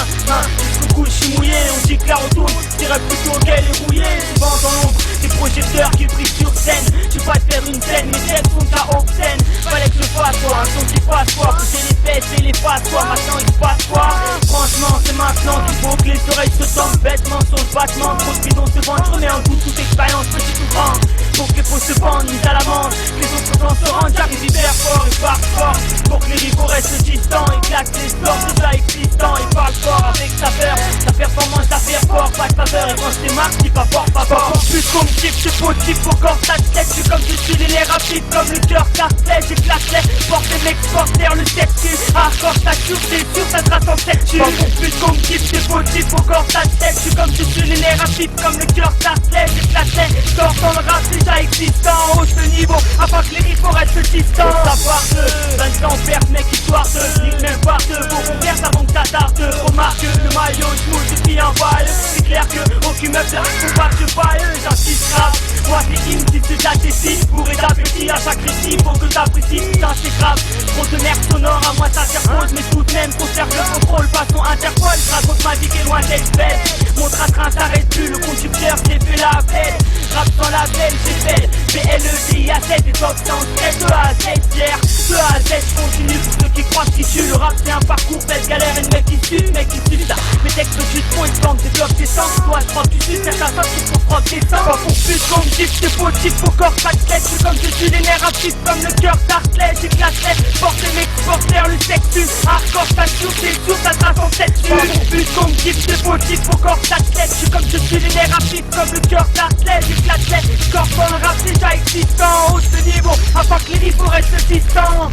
jusqu'au cou j'suis mouillé. On dit que la retourne, j'irais plutôt qu'elle est rouillée. Souvent dans l'ombre, des projecteurs qui brillent sur scène. J'suis pas de faire une scène, mes têtes sont à obscène. Fallait que je fasse quoi, un son qui passe quoi. Pousser les fesses et les faces quoi, maintenant il se passe quoi. Franchement c'est maintenant qu'il faut que les oreilles se tendent bêtement sur le battement. Trop de bidons se vendent, j'remets en doute toute expérience, petit ou grande. Pour que les faux se vendent, mise à l'amende. Les autres temps se rendent, j'arrive hyper fort et part fort. Pour que les rivaux restent distants, éclatent les sorts déjà existants. Il parle fort avec sa peur, sa performance, sa faire fort, pas de faveur. Et quand je démarque, il pas fort, pas fort. Pour plus qu'on me kiffe, je suis motif, encore ça te tête. J'suis comme je suis l'énératif, comme le cœur cartelé. J'éclate les portes, les mecs portent vers le 7 dessus. Hardcore, t'assure, c'est sûr, ça sera sans 7 dessus. Pour plus qu'on me kiffe, je suis motif, encore ça te tête. J'suis comme je suis l'énératif, comme le cœur cartelé. J'éclate les corps dans le rap déjà existant. Haut de niveau, afin que les riffs restent distants. Ça part de 20 ans perte, mec, histoire de nique même pas de beau qu'on perde avant que ça tarde. Remarque le maillot, j'mouille depuis un bail. C'est clair que aucune meuf faut pas que je faille. J'insiste grave, moi c'est in, si tu la décides. Bourré d'appétit à chaque récit, faut que t'apprécies, putain c'est grave. Trop de merde sonore, à moi ça s'interpose. Mais tout de même, conserve le contrôle, façon Interpol. J'raconte ma vie qui est loin d'être belle. Mon train s'arrête plus, le conducteur j'ai fait la belle. Rap sans la belle, j'ai fait BLEDIA7 et top c'est en stress de A à Z, hier de A à Z, j'continue pour ceux qui croient qui tuent. Le rap c'est un parcours, belle galère et le mec qui suit, mec qui suit ça. Mes textes juste font et plantent, développent des sens. Toi je crois que tu suis, certains savent qu'il faut prendre des sens. Pas pour plus qu'on me kiffe, c'est fautif, faut corps pas de tête. J'suis comme je suis l'énératif, comme le cœur tartelé. J'éclate les porte les mecs portent vers le sexu. Hardcore t'assure, c'est sûr, ça sera sans 7 dessus. Pas pour plus qu'on me kiffe, c'est fautif, faut corps pas de tête. J'suis comme je suis l'énératif, comme le cœur tartelé. J'éclate les corps dans le rap déjà existant. Haut de niveau, afin que les riffs restent distants.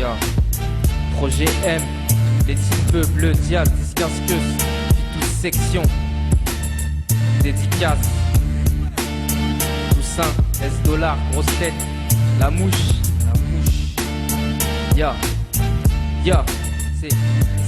Yo. Projet M, les types bleus, dial, 10-15 queues, Fitou section, dédicace, Toussaint, S$, grosse tête, la mouche, ya,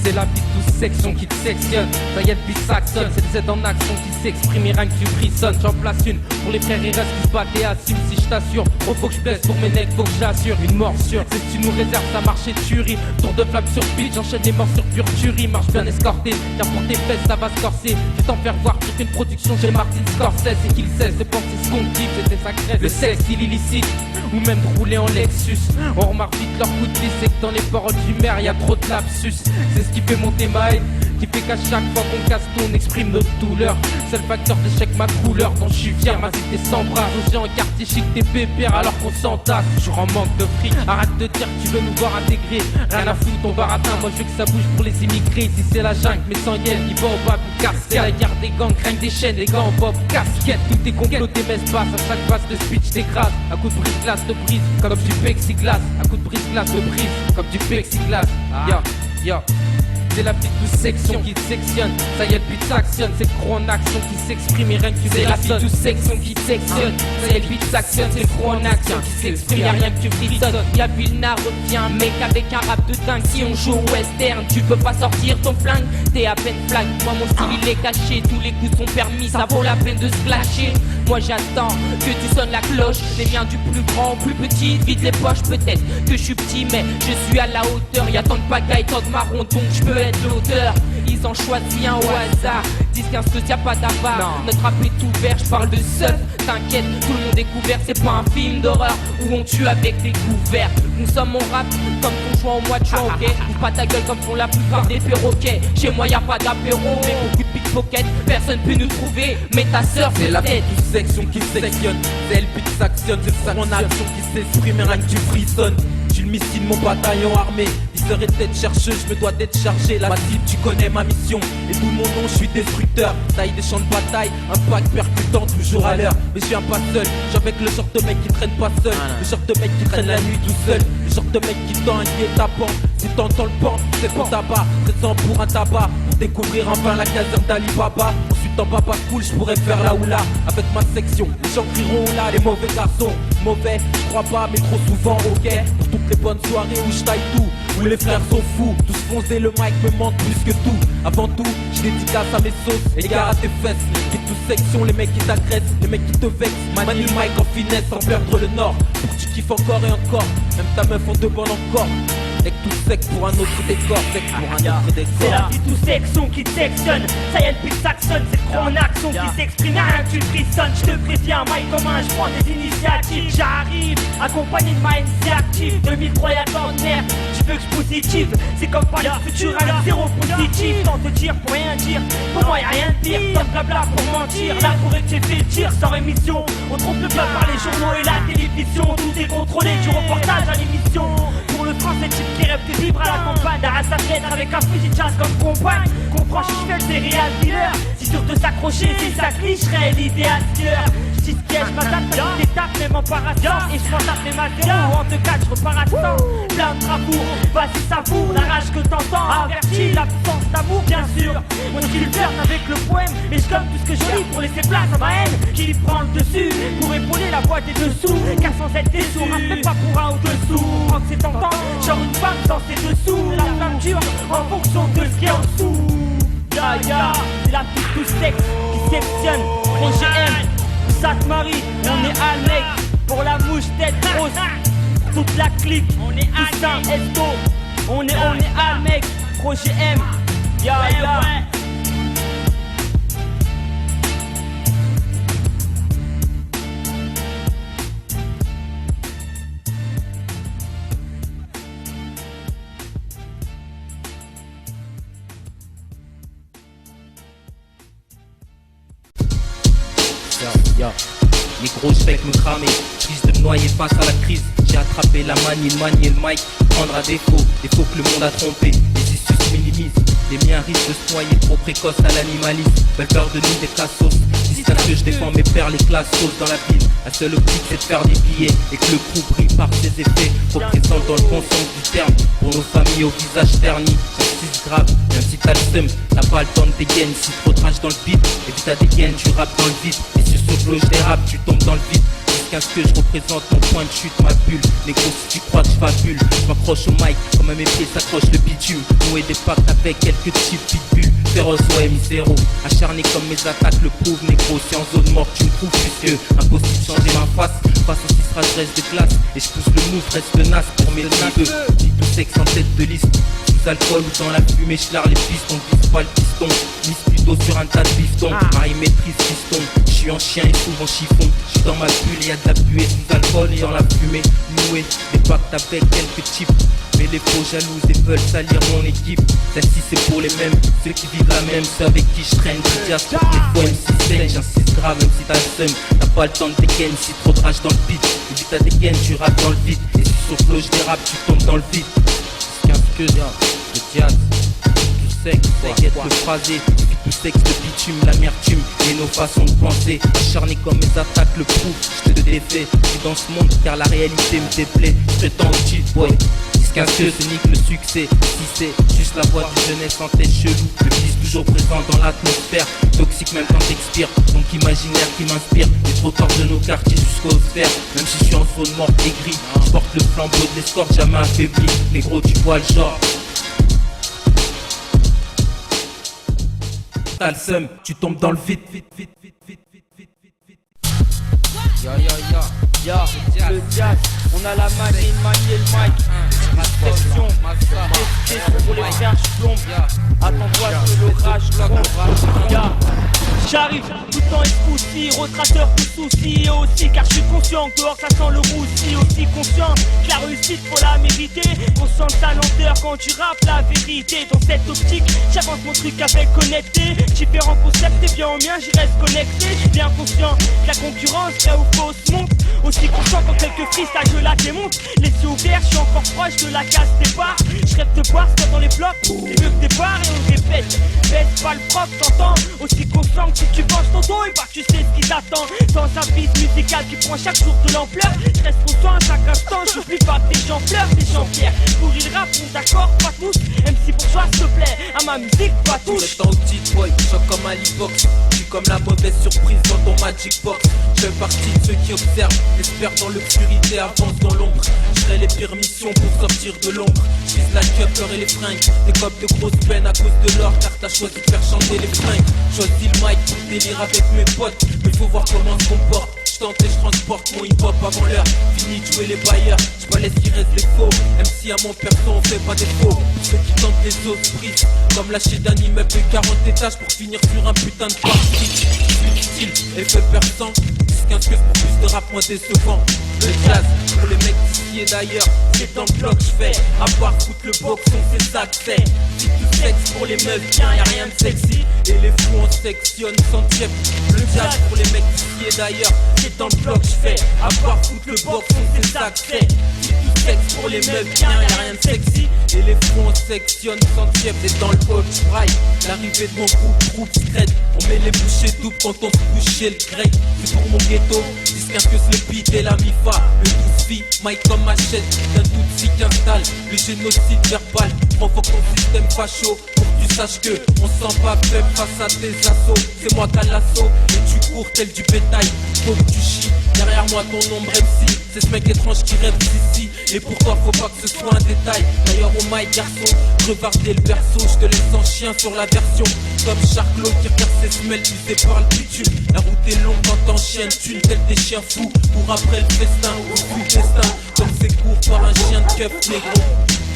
c'est la Fitou section qui te sectionne, ça y est depuis Saxon, c'est des Z en action qui s'expriment et rien que tu frissonnes, j'en place une pour les frères et restes qui se battent et assument si je t'assure, faut que je blesse pour mes necks, faut que j'assure, une morsure, c'est si tu nous réserves ça marche et tuerie, tour de flamme sur beat, j'enchaîne des morts sur pure tuerie, marche bien escorté, tiens pour tes fesses ça va se corser, je vais t'en faire voir, j'ai fait une production chez Martin Scorsese et qu'il cesse de penser ce qu'on dit, c'était sacré, le sexe il illicite, ou même de rouler en Lexus, on remarque vite leur coup de vis, c'est que dans les paroles du maire y a trop de lapsus, c'est ce qui fait monter ma haine, qui fait qu'à chaque fois qu'on casse tout, on exprime notre douleur. C'est le facteur d'échec, ma couleur, dont je suis fier, ma cité sans bras. Logé en quartier chic, t'es pépère alors qu'on s'entasse. Toujours en manque de fric, arrête de dire que tu veux nous voir intégrer. Rien à foutre, ton baratin, moi je veux que ça bouge pour les immigrés. Si c'est la jungle, mais sans yel, il va au bas, vous casse. C'est la guerre des gangs, craignent des chaînes, les gars en bob, casquette. Tout est comploté, messes basses, à chaque phase de speech t'écrase. À coup de brise-glace, te brise, comme du plexiglas. À coup de brise-glace, te brise, comme du plexiglas. Ya. C'est la petite douce section qui sectionne, ça y est le beat s'actionne, c'est le gros en action qui s'exprime et rien que tu c'est la petite douce section qui sectionne, ça y est le beat s'actionne, c'est le gros en action qui s'exprime et rien que tu frissonnes. Y'a Vilna revient un mec avec un rap de dingue, si on joue au western, tu peux pas sortir ton flingue, t'es à peine flag, moi mon style il est caché, tous les coups sont permis, ça vaut la peine de se clasher. Moi j'attends que tu sonnes la cloche, les miens du plus grand au plus petit, vide les poches peut-être que je suis petit mais je suis à la hauteur, y'a tant de pagaille, tant de marron donc je peux être l'auteur. Ils ont choisi un au hasard, 10-15 que y'a pas d'appart. Notre rap est ouvert, je parle de seul. T'inquiète, tout le monde est couvert, c'est pas un film d'horreur où on tue avec des couverts. Nous sommes en rap comme ton joint au mois de juin, ok. Ouvre pas ta gueule comme font la plupart des perroquets. Chez moi y'a pas d'apéro, mais beaucoup de pickpocket. Personne peut nous trouver, mais ta sœur c'est la petite section qui sectionne. C'est elle qui s'actionne, c'est ça mon action qui s'exprime et rien que tu frissonnes. Je suis le missile de mon bataillon armé. Viseur et tête chercheuse, je me dois d'être chargé. La cible, tu connais ma mission. Et d'où mon nom, je suis destructeur. Taille des champs de bataille, un pack percutant toujours à l'heure. Mais je viens pas seul, je suis avec le genre de mec qui traîne pas seul. Le genre de mec qui traîne la nuit tout seul. Le genre de mec qui tend un guet-apens. Si t'entends le pan, c'est pour tabac. Présent pour un tabac, pour découvrir enfin la caserne d'Alibaba. Ensuite en papa cool, je pourrais faire la oula. Avec ma section, les gens crieront là, les mauvais garçons. Mauvais, je crois pas, mais trop souvent, ok. Pour toutes les bonnes soirées où je taille tout, où les frères sont fous, tous foncés, le mic me manque plus que tout. Avant tout, je dédicace à mes sauces, égare à tes fesses. Et toute section, les mecs qui t'agressent, les mecs qui te vexent. Manie le mic en finesse sans perdre le nord. Pour que tu kiffes encore et encore, même ta meuf en demande encore. Mec tout sec pour un autre décor, sec pour un autre décor. C'est la vie tout section qui te sectionne, ça y est le beat s'actionne, c'est le gros en action qui s'exprime, rien que tu frissonnes. Je te préviens, mic commun, je prends des initiatives. J'arrive, accompagné de ma MC active. 2003 y'a d'ordinaire, tu veux que je positive. C'est comme pas le futur, un zéro positif. Tant te dire pour rien dire, pour moi y'a rien de pire. Tant de blabla pour mentir, là pour être fait le tir sans émission. On trompe le peuple par les journaux et la télévision. Tout est contrôlé, du reportage à l'émission. Pour le français type qui rêve de vivre à la campagne, d'arracher sa tête avec un fusil de chasse comme compagne. Comprends, je suis fait des real dealers. Si sûr de s'accrocher, si ça glisse, je serais l'idéal dealer. Je sketch, ma date, pas d'étape, même en parasol. Et je m'en tape mes matériaux, en 2-4, je repars à 100. Plein de bravoure, vas-y savoure, la rage que t'entends. Averti, l'absence d'amour, bien sûr. Mon style flirte avec le poème, et je gomme tout ce que je lis pour laisser place à ma haine qui prend le dessus. Pour épauler la voix des dessous, car sans être déçu, rappelle pas pour un ou dessous. Quand c'est tentant, genre une femme sans ses dessous. La flamme dure en fonction de ce qui est en dessous. Ya ya, c'est la petite tout sexe qui sectionne. Projet M, Sainte-Marie, on est à mec. Pour la mouche tête grosse, toute la clique. On est à Esto, on est à mec. Projet M, ya ya. Les gros specs me cramaient, prise de me noyer face à la crise. J'ai attrapé la manie, manier le mic, prendre à défaut que le monde a trompé. Les issues minimisent, les miens risquent de se noyer trop précoce à l'animalisme. Belle peur de nous des cassos, distinct que je défends mes perles, les classes sautent dans la ville. La seule optique c'est de faire des billets et que le crew brille par ses effets. Représente dans le bon sens du terme pour nos familles au visage terni. J'insiste grave, même si t'as le seum, t'as pas le temps de dégainer. Si trop de rage dans le beat, et puis t'as des gaines, tu rappes dans le vide. Et sur ce flow je dérape, tu tombes dans le vide. Jusqu'à ce que je représente mon point de chute, ma bulle. Négro si tu crois que je fabule, je m'accroche au mic, comme à mes pieds s'accroche le bitume. Nouer des pactes avec quelques types pitbull. Féroce ouais mi-zéro, acharné comme mes attaques le prouvent. Négro si en zone morte tu me trouves, puisque impossible de changer ma face. Face au 6 rage reste de classe, et je pousse le move, reste tenace pour mes deux. Dis tout sexe en tête de liste, sous alcool ou dans la fumée, j'larre les pistons. Vise pas le piston, mise plutôt sur un tas de bifton. Marie maîtrise piston, je suis en chien et souvent chiffon. Je suis dans ma bulle et y'a de la buée sous alcool et dans la fumée. Noué, des pactes avec quelques types. Mais les faux jalouses et veulent salir mon équipe. Celle-ci c'est pour les mêmes, ceux qui vivent la même, ceux avec qui je traîne. Dédiace pour les fois MC saigne, j'insiste grave même si t'as le seum. T'as pas le temps de dégainer, si trop de rage dans le beat. Et puis t'as des gaines, tu rappes dans le vide. Et si sur le flow je dérape, tu tombes dans le vide. Qu'un que le jazz, tu sais que ça y est le phrasé. Tout sexe, le bitume, l'amertume et nos façons de penser. Acharné comme mes attaques le prouvent, je te défais. Je suis dans ce monde car la réalité me déplaît. Je prétends au cheat boy. 10-15 ce nique le succès. Si c'est juste la voix de jeunesse en tête chelou. Le fils toujours présent dans l'atmosphère. Toxique même quand t'expires. Donc imaginaire qui m'inspire. Les trottoirs de nos quartiers jusqu'aux sphères. Même si je suis en zone morte et gris, je porte le flambeau de l'escorte jamais affaibli. Négro tu vois le genre. T'as le seum, tu tombes dans le vide. Le jazz, on a la manie de manier le mic. Discrétion, question pour les frères, je plombe. Attends-toi que l'orage tombe. J'arrive, tout le temps espoussi, retracteur tout souci. Et aussi car je suis conscient que dehors ça sent le roussi. Aussi conscient que la réussite faut la mériter. Conscient de ta lenteur quand tu rappes la vérité. Dans cette optique, j'avance mon truc avec honnêteté. Différents concepts et bien au mien j'y reste connecté. Je suis bien conscient que la concurrence vrai ou fausse monte. Aussi conscient quand quelques freestyles je la démonte. Les yeux ouverts, je suis encore proche de la case départ. Je rêve de boire, soit dans les blocs, c'est mieux que départ et on répète. Baisse pas le prof, t'entends. Aussi conscient que si tu penches ton dos, et bah tu sais ce qui t'attend. Dans un beat musical qui prend chaque jour de l'ampleur. Je reste conscient à chaque instant, j'oublie pas que des gens pleurent, des gens fiers. Pour ils rap, on d'accord, pas tous. Même si pour toi s'il te plaît, à ma musique, pas tous. Le temps au petit boy, choc comme à l'époque. Je suis comme la mauvaise surprise dans ton magic box. Je fais partie de ceux qui observent, espèrent dans l'obscurité, avance dans l'ombre. Je ferai les permissions pour sortir de l'ombre. Je vise la cup, l'or et les fringues. Des copes de grosses peines à cause de l'or, car t'as choisi de faire chanter les fringues. Choisis le mic pour délire avec mes potes, mais faut voir comment se comporte. Je tente et je transporte mon hip hop avant l'heure. Fini de jouer les bailleurs, je pas laisse qu'il reste des faux. Même si à mon perso on fait pas des faux. Ceux qui tentent les autres prises, comme lâcher d'un immeuble de 40 étages pour finir sur un putain de party. Style, effet perçant, 10-15 queues pour plus de rap moins décevant. Le jazz, pour les mecs d'ici et d'ailleurs, c'est dans le bloc je fais. À part foutre le boxon, c'est ça que c'est. Si tout sexe pour les meufs, bien y'a rien de sexy. Et les fous on sectionne centième. Le jazz pour les mecs d'ici et d'ailleurs, c'est dans le bloc je fais. À part foutre le boxon, c'est ça que c'est. Si tout sexe pour les meufs, bien y'a rien de sexy. Et les fous on sectionne centième. C'est dans le hall sprite, l'arrivée de mon groupe secret. On met les bouchées doubles quand on se couche chez le grec. C'est pour mon ghetto, 10-15 que le beat et la mifa. Le 12 filles, Mike comme machette, d'un tout si qu'installe le génocide verbal. Provoque ton système facho pour que tu saches que on sent pas faible face à tes assauts. C'est moi qu'à l'assaut et tu cours tel du bétail. Faut que tu chies, derrière moi ton ombre MC. C'est ce mec étrange qui rêve d'ici. Et pour toi faut pas que ce soit un détail. D'ailleurs au mic garçon, revarder le berceau. Je te laisse en chien sur la version. Comme Charclos qui regarde ses semelles usées par le bitume. La route est longue quand t'enchaînes, tu tel des chiens fous. Pour après le festin, au bout du destin. Comme c'est court par un chien de keuf négro.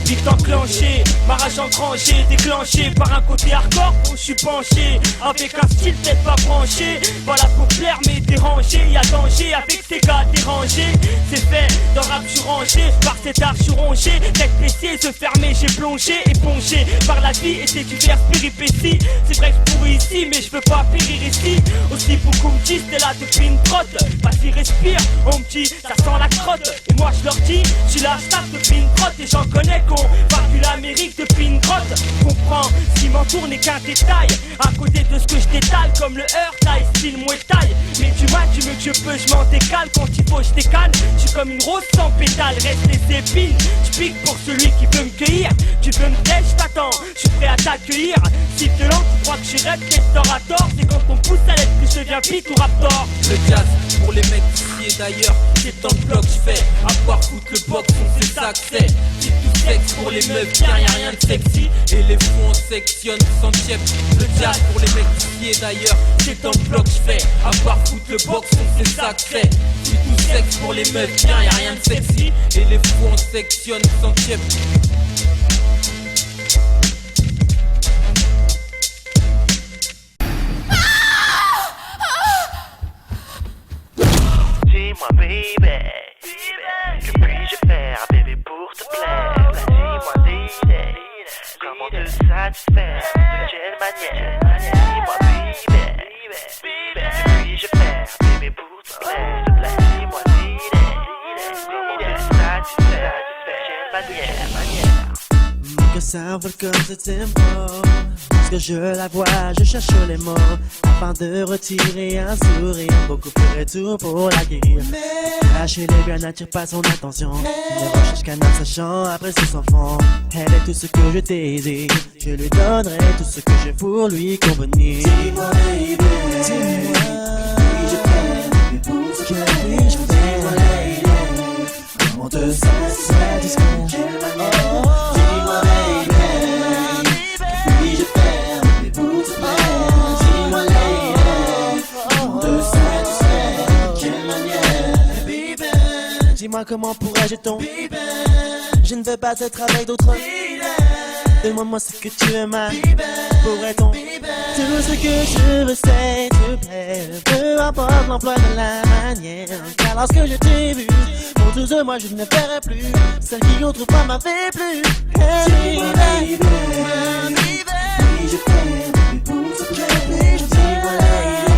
Vite enclenché, ma rage engrangée, déclenché par un côté hardcore où je suis penché. Avec un style peut-être pas branché, pas là pour plaire mais dérangé. Y'a danger avec ces gars dérangés. C'est fait, dans rap je suis rangé, par cet art je suis rongé. Tête baissée, se fermer, j'ai plongé, épongé par la vie et ses diverses péripéties. C'est vrai que je pourrais ici mais je veux pas périr ici. Aussi beaucoup me disent t'es là depuis une trotte. Vas-y respire, on me dit ça sent la crotte. Et moi je leur dis, je suis là, je tape depuis une trotte. Et j'en connais qu'on bon, vaincu l'Amérique depuis une grotte. Comprends, ce qui m'entoure n'est qu'un détail. À côté de ce que je détale, comme le heurt, taille, style, mouet taille. Mais du mal, tu veux que je peux, je m'en décale. Quand il faut, je décale. Je suis comme une rose sans pétale, reste les épines. Je pique pour celui qui veut me cueillir. Tu veux me tester, je t'attends, je suis prêt à t'accueillir. Si te lance, tu crois que je suis red, restaurateur. C'est quand on pousse à l'aide que je deviens pit ou raptor. Le jazz pour les mecs d'ici et d'ailleurs, c'est tant de blocs je fais. À part foutre le box, on sait ça que c'est. C'est tout sexe pour les meufs, y'a rien de sexy. Et les fous on sectionne sans chef. Le jazz pour les mecs d'ici et d'ailleurs, c'est tant de blocs je fais. À part foutre le box, on sait ça que c'est. C'est tout sexe pour les meufs, y'a rien de sexy. Et les fous on sectionne sans chef. Dis-moi baby, que puis-je faire bébé pour te plaire? Dis-moi l'idée, comment te satisfaire, de quelle manière? Dis-moi baby, que puis-je faire bébé pour te plaire? Dis-moi l'idée, comment te satisfaire, de quelle manière? Mon cœur s'envole comme ce tempo. Lorsque je la vois, je cherche les mots afin de retirer un sourire. Beaucoup feraient tout pour la guérir, mais lâcher les biens n'attire pas son attention. Ne recherche qu'un homme sachant apprécier son fond. Elle est tout ce que je désire, je lui donnerai tout ce que j'ai pour lui convenir. Dis-moi baby, dis-moi, oui je t'aime, pour ce que puis-je faire? Dis-moi lady, comment te satisfaire, de quelle manière? Dis-moi baby, puis je t'aime, mais pour te plaire. Dis-moi lady, comment te satisfaire, de quelle manière? Baby, dis-moi comment pourrais-je tomber? Je ne veux pas être avec d'autres. Demande-moi ce que tu aimes, pourrait-on? Tout ce que je veux c'est te plaire, peu importe l'emploi de la manière. Car lorsque je t'ai vu, pour tout ce moi je ne ferai plus celle qui autrefois m'avait plu. Dis-moi baby, oui je t'aime, mais pour te plaire. Dis-moi lady,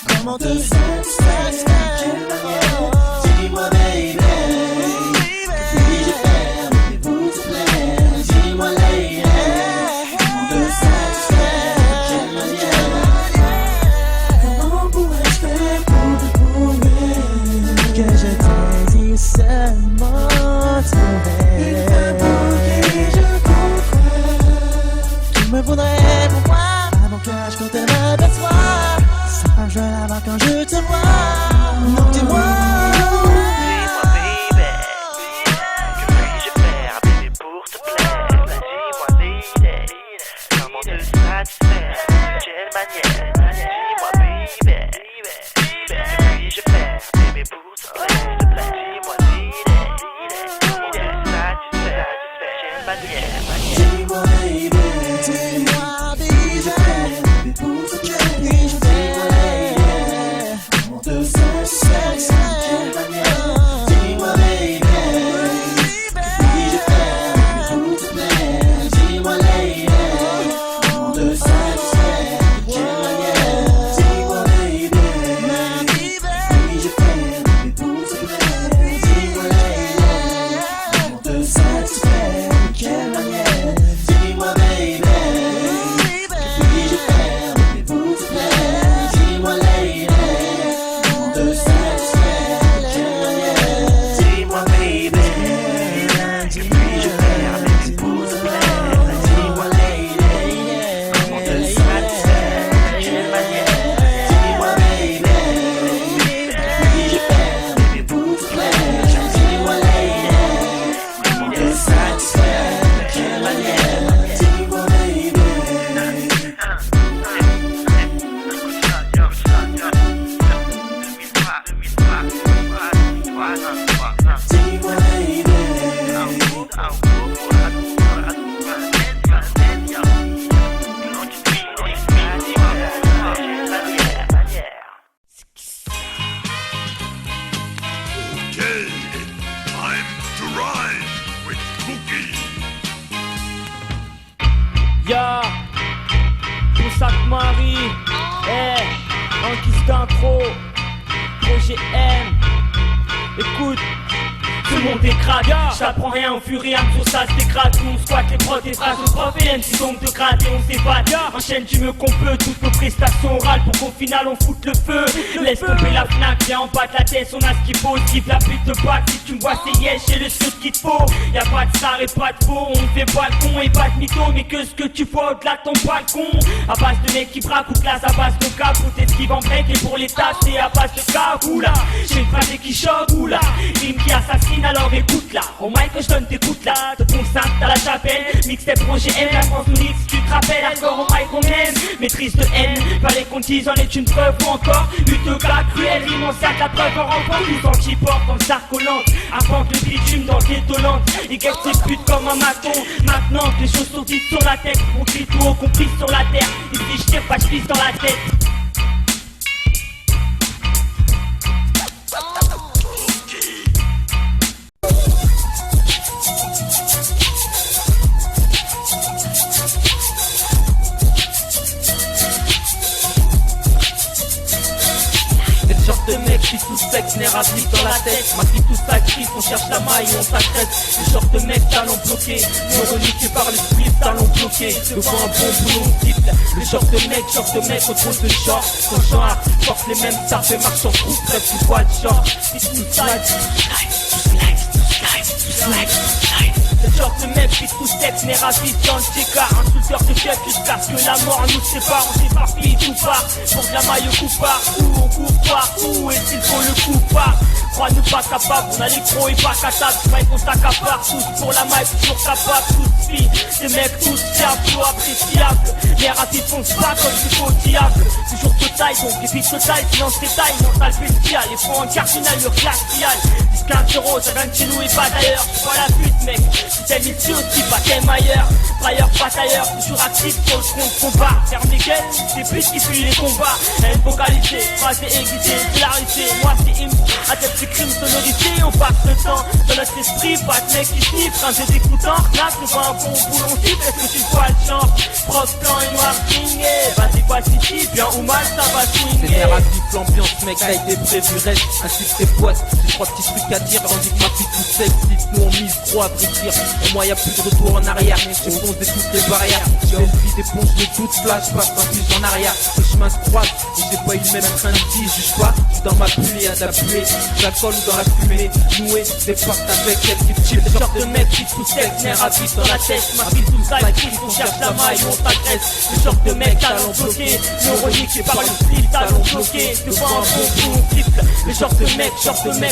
comment te satisfaire, de quelle manière? Dis-moi baby, oui je t'aime, mais pour te plaire. Dis-moi lady, comment te satisfaire, de quelle manière? Comment pourrais-je faire pour te prouver que je t'ai dit seulement trouver une femme pour qui je comprends, qui me voudrait pour moi, à mon cœur quand elle m'aperçoit. Ça je la vois quand je te vois. Donc dis-moi. Dis-moi baby, que puis-je faire bébé pour te plaire? Dis-moi l'idée, comment te satisfaire, de quelle manière? Dis-moi baby, que puis-je faire bébé pour te plaire? Dis-moi l'idée, comment te satisfaire, de quelle manière? Dis-moi baby, dis-moi baby, pour te plaire. Dis-moi lady, comment te satisfaire, de quelle manière? Dis-moi baby, puis-je faire pour te plaire? Dis-moi lady, comment te satisfaire, de quelle manière? Dis-moi baby, puis-je faire pour te plaire? Dis-moi lady, comment te satisfaire, de quelle manière? Dis-moi baby, puis-je faire pour te plaire? Dis-moi lady, comment te satisfaire, de quelle manière? Dis-moi baby, que puis-je faire bébé pour te plaire? Dis-moi lady, comment te satisfaire, de quelle manière? Dis-moi baby, puis-je faire bébé pour te plaire? Dis-moi lady, comment te satisfaire, de quelle manière? Dis-moi baby. Dis-moi baby. Okay, time to ride with Cookie. Ya, Poussac Marie, en kiss d'intro, projet M. Écoute, Ce monde est crade, j'apprends rien au fur et à mesure ça se dégrade. Nous on squatte les prods, les phrases de prof et MC donc de grade et on s'évade. Enchaîne tu me qu'on peut, toutes nos prestations orales pour qu'au final on foute le feu. Laisse tomber la Fnac, viens en bas de la tête, on a ce qu'il faut. Give la pute de bac, si tu me vois c'est yes, j'ai le ce qu'il te faut. Y'a pas de star et pas de faux, on fait pas le con et pas de mytho. Mais que ce que tu vois au-delà de ton balcon. À base de mecs qui braquent ou classe, à base de cap ou t'esquives en break. Et pour les tâches c'est à base de cap, oula. J'ai une phrase qui choque, oula. Rime qui assassine alors écoute là. Au mic que je donne t'écoutes là. De ton sein t'as la chapelle. Mixtape projet M, la France nous nique si tu te rappelles. Encore au mic on aime, maîtrise de haine. Fallait qu'on dise en est une preuve ou encore une cas cruelle. Rime en sac, la preuve en renfort. Tout en qui porte comme sarcolante. Avant que le bitume dans tes dolentes. Et guette tes putes comme un maton. Maintenant que les choses sont dites sur la tête. On crie tout haut compris sur la terre. Ici je tire pas, je pisse dans la tête. Genre de mec qui tout sec, narratif dans la tête. Ma vie tout sacrifice, on cherche la maille, on s'agresse. Le genre de mec talon bloqué, neuroniqué par le split, talon bloqué. Devant un bon boulot, on cible. Le genre de mec, au trop de genre. Son genre, porte les mêmes tapes et marche en groupe, bref, tu vois le genre. Si tout slide, le genre de mec qui tout sec, narratif dans le TK. Insulteur de chef jusqu'à ce que la mort nous sépare. On s'éparpille tout part, pour de la maille au coup partout. On court partout et s'il faut le coup part. Crois-nous pas capable, on a les crocs et pas catable. Mec on s'accapare tous pour la maille, toujours capable. Tous filles, des mecs tous fiables, plutôt appréciables. Les racistes foncent pas comme il faut au diable. Toujours total, donc évite total, silence détail. Mental bestial, les fonds en cardinal, le glacial. 10-15 euros, ça vient de chez nous et pas d'ailleurs. J'suis pas la pute mec, si t'aimes ici aussi, pas t'aimes ailleurs. Ailleurs, pas ailleurs, toujours actif sur le front de combat. Ferme les gueules, des putes qui fuient les combats. Haine vocalisée, phrase aiguisée, hilarité. Moi c'est hymne, à tête de crime sonorité. On passe le temps dans notre esprit, pas de mec qui siffle. Un des écoutants, là c'est pas un bon boulon cible. Est-ce que tu vois le genre? Prof blanc et noir signé. Vas-y pas si bien ou mal ça va swinguer. C'est narratif, l'ambiance mec a été prévu. Reste ainsi que tes potes. J'ai 3 petits trucs à dire, tandis que ma fille tout sexy. Nous on mise trop à brétir. Et moi y'a plus de retour en arrière. Je fonce de toutes les barrières. Je fais le vide, éponge de toute flash. Passe un plus en arrière. Le chemin se croise. Et j'ai pas eu le même train de vie. Juge pas, je suis dans ma pluie, y'a de la pluie. J'alcool ou dans la fumée. Noué, départ avec quelques types. Le genre de mec qui tout sec, nerf rapide dans la tête. Ma fille tout ça, on cherche la maille, on t'agresse. Le genre de mec talon bloqué, neuronique et par le style, talon bloqué. Devant un bon coup, on triple. Le genre de mec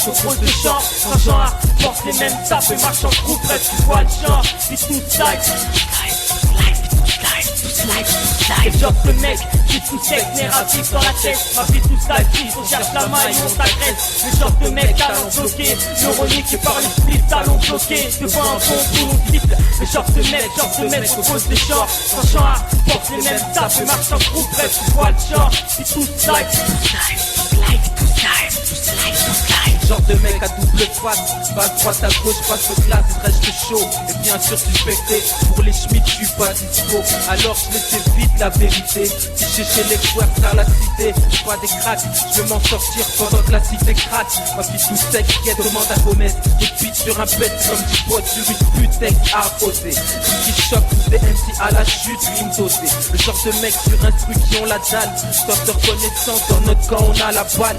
au gros de champ. Sans genre, porte les mêmes tapes et marche en groupe. Bref, tu vois le genre, c'est tout slide. Le genre de mec qui tout sec, narratif dans la tête. Ma vie tout ça, on cherche la maille, on s'agresse. Le genre de mec talon bloqué, neuronique et par le split, talon bloqué. Devant un bon coup, on triple. Le genre de mec au gros de champ. Sans genre, porte les mêmes tapes et marche en groupe. Bref, tu vois le genre, c'est tout slide. Genre de mec à double face, passe droite à gauche, passe au glace, reste chaud. Et bien sûr suspecté, pour les schmitts je suis pas dispo. Alors je laissais vite la vérité. Si j'ai chez les joueurs vers la cité, je vois des cracks, je vais m'en sortir pendant que la cité craque. Ma fille tout sec, qui demande à Gomez. Des pits sur un bête comme du poids sur une putain à poser. Qui choque tous des MC à la chute, rime dosée. Le genre de mec sur un truc qui ont la dalle. Soif de reconnaissance dans notre camp on a la balle.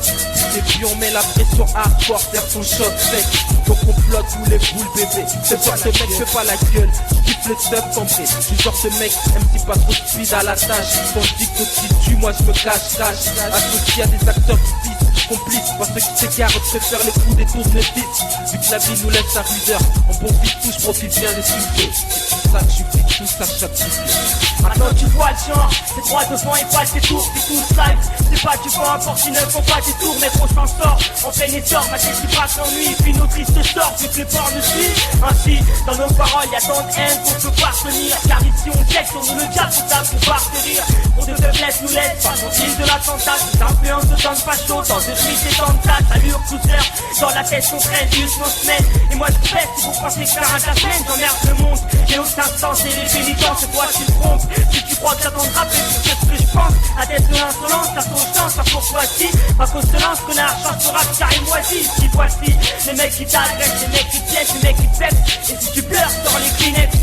Et puis on met la pression hardcore, faire son choc sec. Faut qu'on flotte tous les boules bébé. Ce genre de mec fait pas la gueule, kiffe le stuff compris. Je suis genre de mec, MC pas trop speed à la tâche. Ton dit que tu tues, moi je me cache. Associé à des acteurs qui disent complices, parce que qui s'écartent, préfèrent les coups des tournevis. Vu que la vie nous laisse à rudeur, en bon fit tout, je profite bien des succès. C'est pour ça que je suis tout ça chaque succès. Maintenant tu vois le genre, c'est droit devant et pas tes tours, c'est tout slide. C'est pas du vent, importe s'ils ne font pas des tours, mais on s'en sort. En plein essor, ma tête qui braque l'ennui, puis nos tristes sorts, vu que les ports nous suivent. Ainsi, dans nos paroles, y'a tant de haine qu'on peut pas tenir. Car ici on check sur nous le diable, c'est ça qu'on part de rire. Pour de faiblesse nous laisse, pas tranquille de l'attentat. Des influences de temps pas chaud, tant de Smith et dans le tas, allure, cousin. Dans la tête, on traîne, juste nos semaines. Et moi, je pète, si vous pensez faire un ta semaine, j'emmerde le monde. J'ai aucun sens, et les pénitents, c'est toi, tu te trompes. Si tu crois que j'attends de rapper, c'est ce que je pense. À tête de l'insolence, t'as ton chance, par courtoisie. Pas qu'on se lance, connard, chance de rap, car et moisi. Si voici les mecs qui t'agressent, les mecs qui te piègent, les mecs qui te pètent. Et si tu pleures, sors les Kleenex.